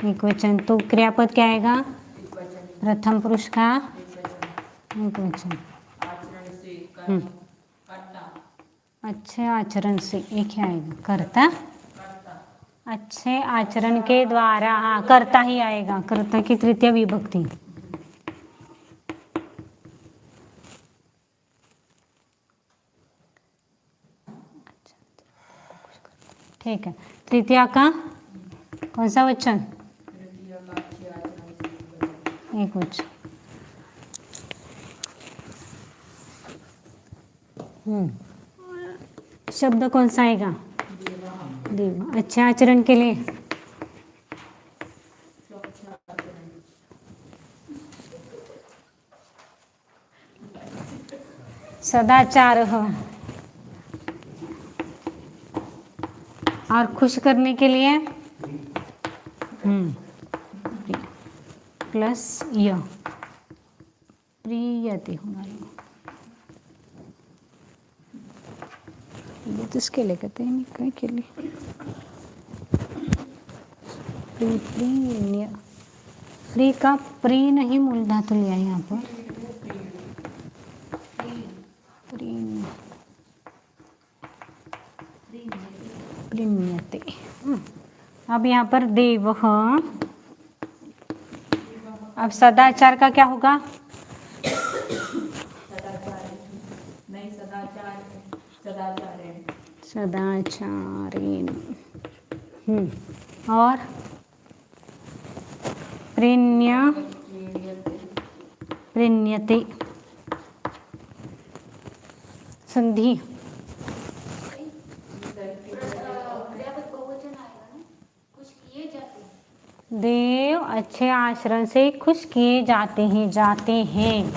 एक वचन, तो क्रियापद क्या आएगा? एक वचन, प्रथम पुरुष का एक वचन, एक वचन। आचरण से कर्म, कर्ता, अच्छे आचरण से एक क्या आएगा? कर्ता। कर्ता, अच्छे आचरण के द्वारा, हाँ कर्ता ही आएगा, कर्ता की तृतीय विभक्ति। ठीक है, तृतीया का कौन सा वचन? तृतीय का अच्छे आचरण से एक वचन। एक वचन। शब्द कौन सा आएगा? देवा। अच्छे आचरण के लिए स्वच्छ आचरण, सदाचार हो, और खुश करने के लिए प्लस य, प्रियते होगा ये, तो इसके लिए कहते हैं, नहीं के लिए प्रिय, प्री का प्री नहीं मूल धातु लिया है यहाँ पर, प्रिय, प्रियते। अब यहाँ पर देव, अब सदाचार का क्या होगा? सदाचार, नहीं सदाचार, सदाचार, सदाचारेण। और प्रीण्य, प्रीण्यते, संधि, क्रियापद बहुवचन आएगा ना, कुछ किए जाते हैं। देव अच्छे आचरण से खुश किए जाते हैं, जाते हैं।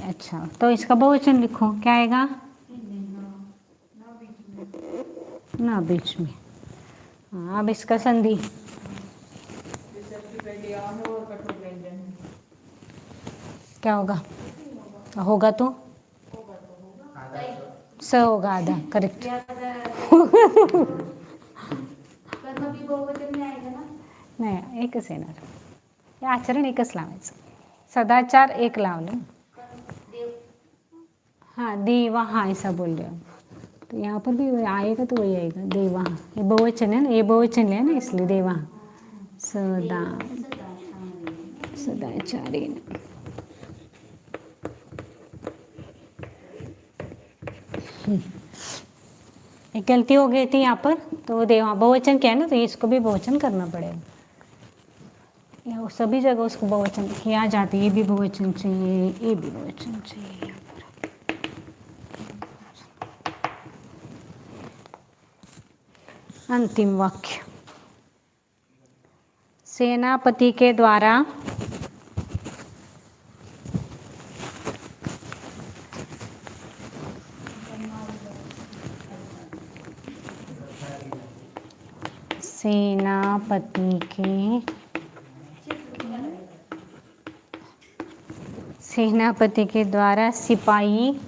अच्छा, तो इसका बहुवचन लिखो, क्या आएगा? ना बीच में। हाँ, अब इसका संधि और कठोर व्यंजन, क्या होगा? होगा तो स होगा आधा, करेक्ट। कर्म भी बहुवचन में आएगा ना? नाही, एकच येणार, हे आचरण एकच लावायचं, सदाचार एक लावलं। देव, हाँ देवा, हाँ ऐसा बोल रहे हो, तो यहाँ पर भी आएगा तो वही आएगा, देवा। ये बहुवचन है ना, ये बहुवचन है ना, इसलिए देवा। सदा, सदाचारेण। एक गलती हो गई थी यहाँ पर, तो वो देवा बहुवचन क्या है ना, तो इसको भी बहुवचन करना पड़ेगा। या सभी जगह उसको बहुवचन किया जाता है, ये भी बहुवचन चाहिए, ये भी बहुवचन चाहिए। अंतिम वाक्य, सेनापति के द्वारा सेनापति के द्वारा सिपाही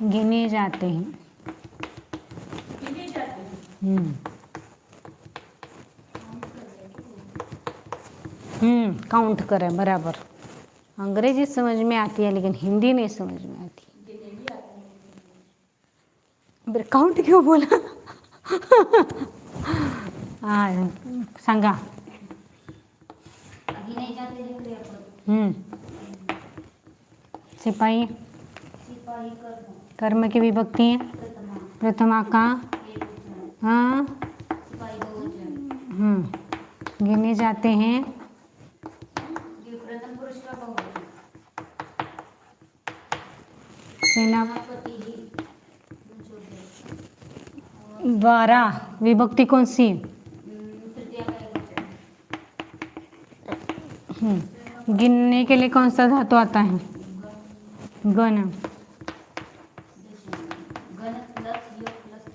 गिने जाते हैं। काउंट करें बराबर। अंग्रेजी समझ में आती है लेकिन हिंदी नहीं समझ में आती। काउंट क्यों बोला? हाँ सांगा। गिने जाते हैं क्रियापद। सिपाही, सिपाही कर्म, कर्म की विभक्ति है प्रथमा, प्रथमा का, एक वचन, हाँ सिपाही बहुवचन, गिने जाते हैं। ये प्रथम पुरुष का बहुवचन, सेनापति सेनापति ही द्वारा विभक्ति कौन सी? तृतीया का एक वचन, गिनने के लिए कौन सा धातु आता है? गण। गण प्लस य प्लस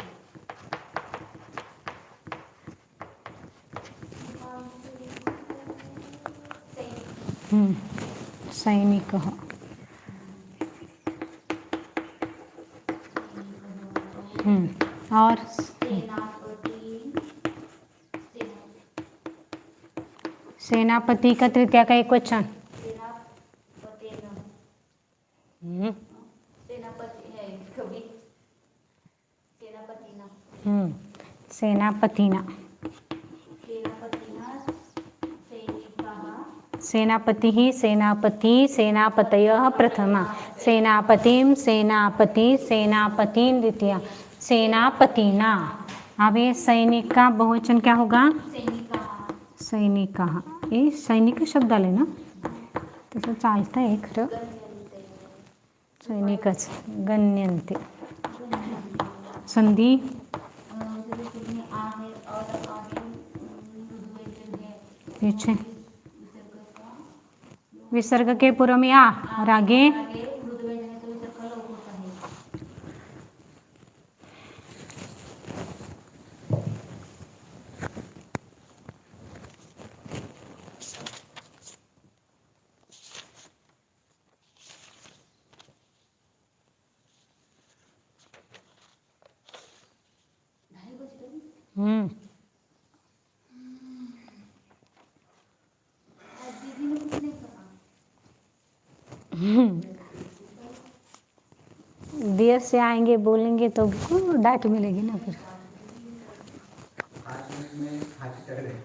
सैनिक। और सेनापति सेनापति का तृतीया का एक वचन। सेनापति है कभी सेनापति ना सेनापतिना। सेनापति ही सेनापति सेनापतयः प्रथमा सेनापतिम सेनापति सेनापतिन द्वितीया सेनापतिना। अब ये सैनिक का बहुवचन क्या होगा? सैनिका। ये सैनिक शब्द आले ना तसं चालतंय खरं. सैनिकच गण्यन्ते. संधी पीछे विसर्ग के पूर्व में आ और आगे देर से आएंगे बोलेंगे तो डांट मिलेगी ना फिर. 5 मिनट में हाथी चढ़ गए.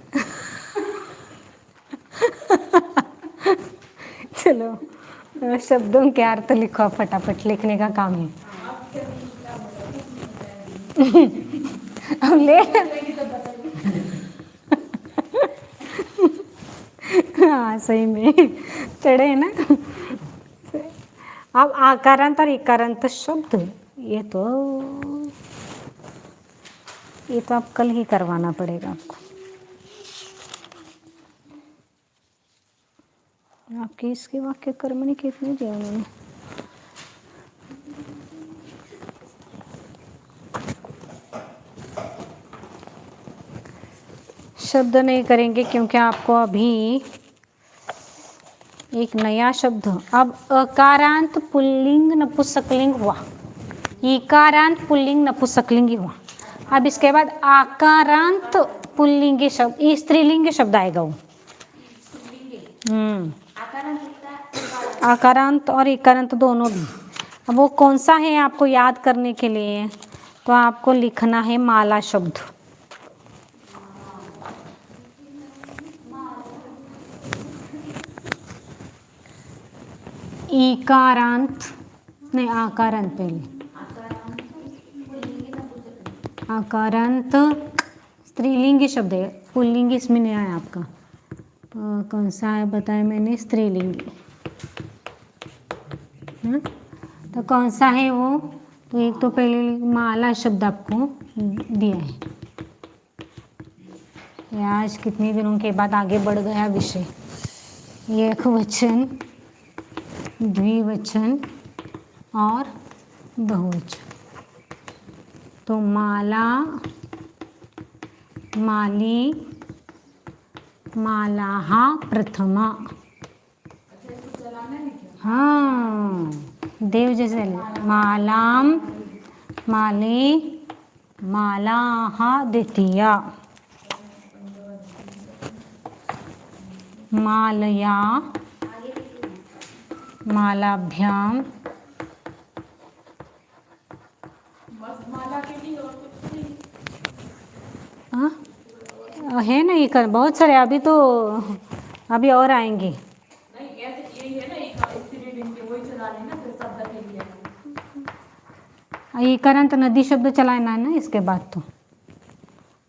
चलो शब्दों के अर्थ लिखो फटाफट. लिखने का काम है. अब ले हाँ सही में चढ़े ना. अब आकारांत और इकारांत शब्द ये तो आप कल ही करवाना पड़ेगा आपको. आपके इसके वाक्य कर्मणि कितने दिए उन्होंने? शब्द नहीं करेंगे क्योंकि आपको अभी एक नया शब्द. अब अकारांत पुल्लिंग नपुंसकलिंग हुआ, इकारांत पुल्लिंग नपुंसकलिंग हुआ. अब इसके बाद आकारांत पुल्लिंगी शब्द स्त्रीलिंग शब्द आएगा वो. आकारांत और इकारांत दोनों भी. अब वो कौन सा है आपको याद करने के लिए तो आपको लिखना है माला शब्द. इकारांत नहीं आकारांत पहले. आकारांत स्त्रीलिंगी शब्द है. पुल्लिंगी इसमें नहीं आया आपका. कौन सा है बताया मैंने? स्त्रीलिंगी. तो कौन सा है वो? तो एक तो पहले माला शब्द आपको दिया है. आज कितने दिनों के बाद आगे बढ़ गया विषय. एक वचन, द्विवचन और बहुवचन. तो माला, माली, मालाः प्रथमा. हाँ देव जैसे मालाम, माली, मालाः द्वितीया. मालया, मालाभ्याम. है ना ये कर बहुत सारे. अभी तो अभी और आएंगे. इकारांत नदी शब्द चलाना है ना इसके बाद. तो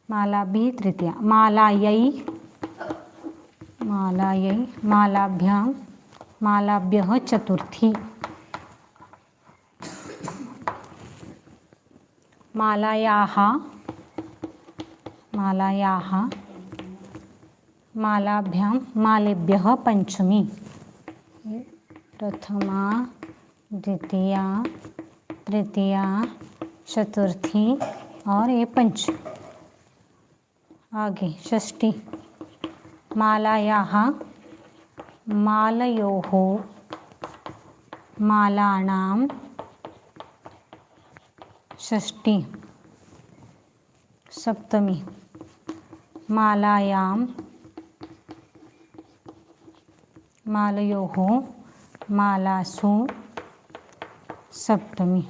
माला भी तृतीया. मालायै, मालायै, मालाभ्याम, मालाभ्यः चतुर्थी. मालायाः, मालायाः, मालाभ्याम मालेभ्यः पंचमी, प्रथमा द्वितीया तृतीया चतुर्थी और ये पंच। आगे षष्ठी, मालायाः मालयोः मालानां षष्ठी। सप्तमी, मालायां मालयोः मालासु सप्तमी।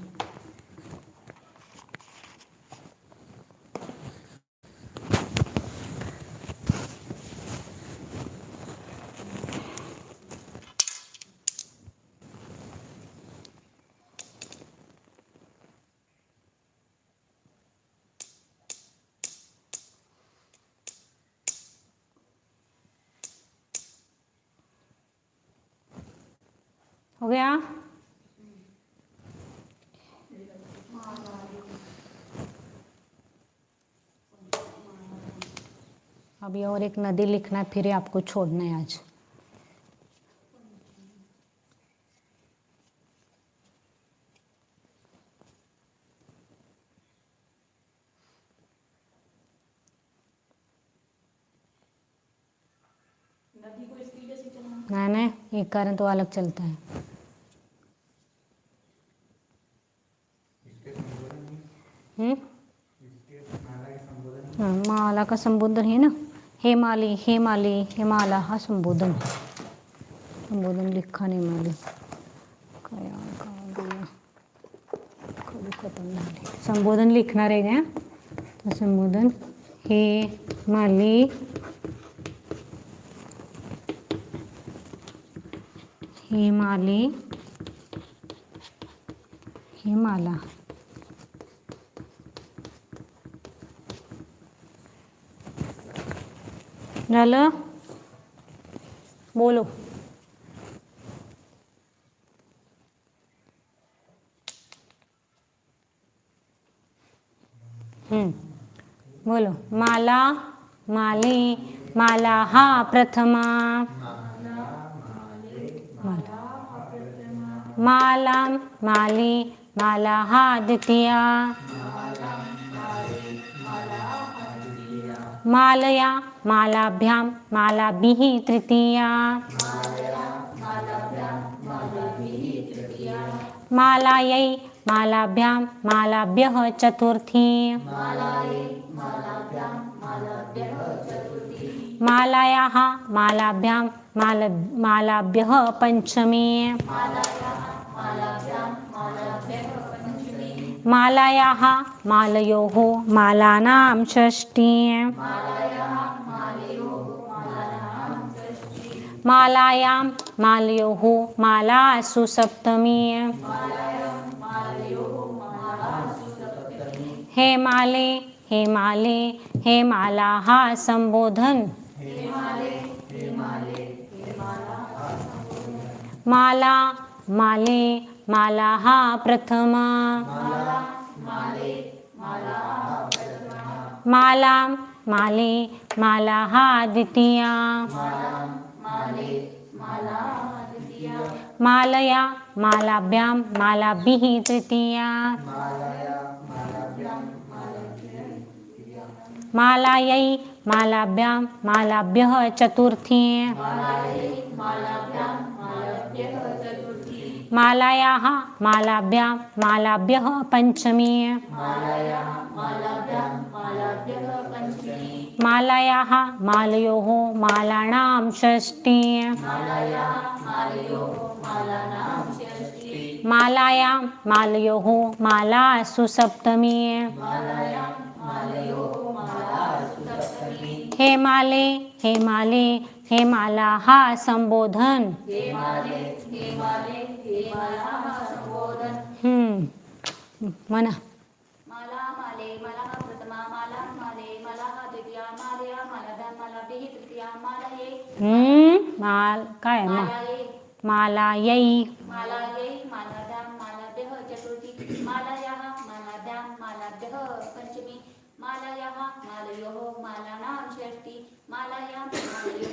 हो गया? अभी और एक नदी लिखना है, फिर आपको छोड़ना है आज। नदी को इसकी जैसे चलना। नहीं, एक कारण तो अलग चलता है। इसके संबोधन नहीं, इसके माला के संबोधन हाँ, माला का संबोधन है ना, हे माली हे माली हे माला, हा संबोधन। संबोधन लिखा नहीं माली का यार, कहाँ गया, कभी खत्म झाले। संबोधन लिखना रह गया तो संबोधन हे माली हे माली हे माला। झालं? बोलो. बोलो. माला माली माला हा प्रथमा, माला माली माला हा द्वितीया, मालया मालाभ्यां मालाभिः तृतीया, मालायै मालाभ्यां मालाभ्यः चतुर्थी, मालायाः मालाभ्यां मालाभ्यः पंचमी, मालायाः मालयोः मालानां षष्ठी, मालायां मालयोः मालासु सप्तमी, हे माले हे माले हे मालाः संबोधन, माला माले मालाः प्रथमा, माला माले मालाः द्वितीया, मालया मालाभ्यां मालाभिः तृतीया, मालायै मालाभ्यां मालाभ्यः चतुर्थी, मालायाः मालाभ्यां मालाभ्यः पंचमी, मालायाः मालयोः मालानां षष्ठी, मालायां मालयोः मालासु सप्तमी, हे माले हे मालाः संबोधन, मना माला माले माला प्रथमा, माला माले माला द्वितीया, मालया मालाभ्यां मालाभिः तृतीया, मालये माल काय आहे? मालये मालायै मालायै मालाभ्यां मालाभ्यः चतुर्थी, मालायाः मालाभ्यां मालाभ्यः पंचमी, मालायाः मालयोः मालानां षष्ठी, मालायां मालयोः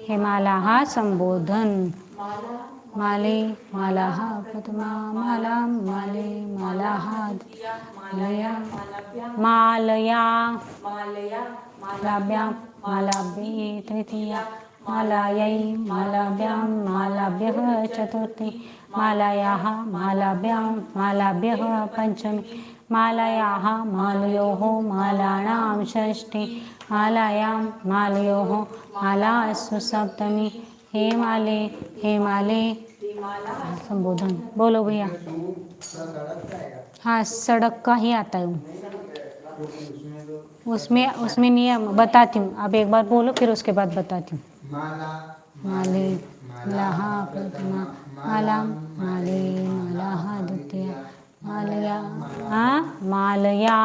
हेमालाः संबोधन माला माले मालाः प्रथमा माला माले मालाः द्वितीया मालया मालाभ्यां मालया मालया मालाभ्यां मालाभ्ये तृतीया मालायै मालाभ्यां मालाभ्यः चतुर्थी मालायाः मालाभ्यां मालाभ्यः पञ्चमी मालायाः मालयोः मालानां षष्ठी मालायां मालयोः मालासु सप्तमी हे माले माला संबोधन बोलो भैया। सड़क का है हाँ सड़क का ही आता है वो। उसमें तो उसमें नियम बताती हूँ, अब एक बार बोलो फिर उसके बाद बताती हूँ। माला माले मालाः प्रथमा माला माले मालाः द्वितीया मालया हाँ मालया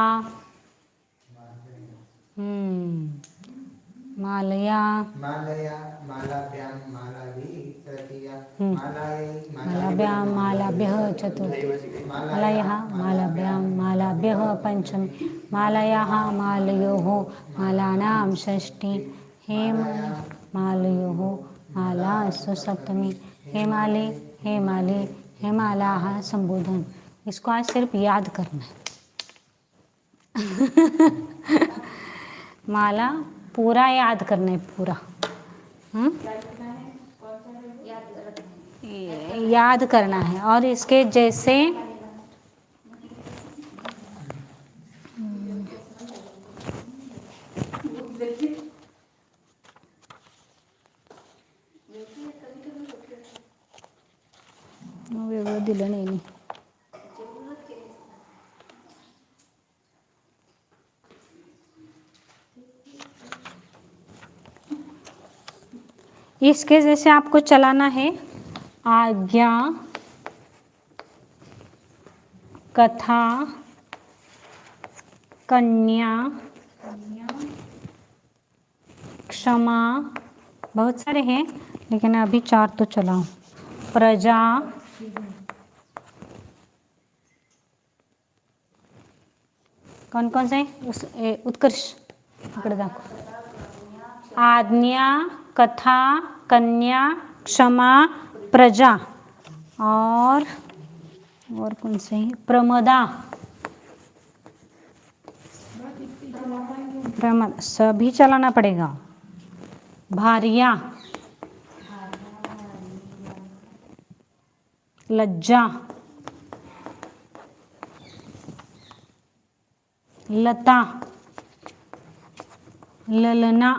मालया मालया मालाभ्यां मालाभि तृतीया हम्म। मालायै मालाभ्यां मालाभ्यः चतुर्थी मालयः मालाभ्यां मालाभ्यः पञ्चमी मालयाः मालयोः मालानां षष्ठी हे मालयोः मालासु सप्तमी हे माले हेमालाः संबोधन। इसको आज सिर्फ याद करना है। माला पूरा याद करना है पूरा। याद करना है और इसके जैसे वेगळं दिलं नाही मी. इसके जैसे आपको चलाना है आज्ञा कथा कन्या क्षमा बहुत सारे हैं लेकिन अभी 4 तो चलाओ। प्रजा कौन कौन से उत्कर्ष इकडे दाखव। आज्ञा कथा कन्या क्षमा प्रजा और कौन से हैं प्रमदा प्रमद सभी चलाना पड़ेगा। भारिया लज्जा लता ललना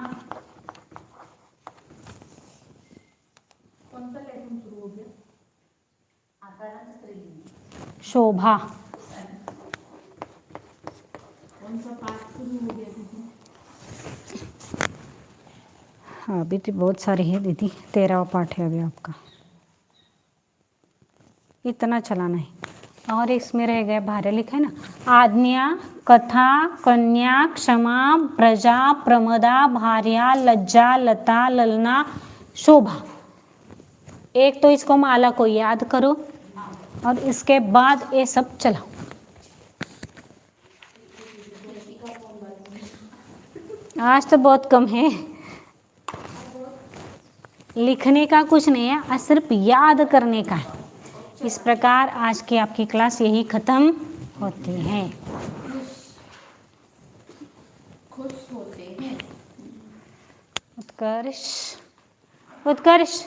शोभा हाँ अभी तो बहुत सारे हैं दीदी। 13वां पाठ है अभी आपका। इतना चलाना है और इसमें रह गया भार्य लिखा है ना। आज्ञा कथा कन्या क्षमा प्रजा प्रमदा भार्या लज्जा लता ललना शोभा। एक तो इसको माला को याद करो और इसके बाद ये सब चलाओ। आज तो बहुत कम है, लिखने का कुछ नहीं है, सिर्फ याद करने का है। इस प्रकार आज की आपकी क्लास यही खत्म होती है। खुश होते हैं। उत्कर्ष उत्कर्ष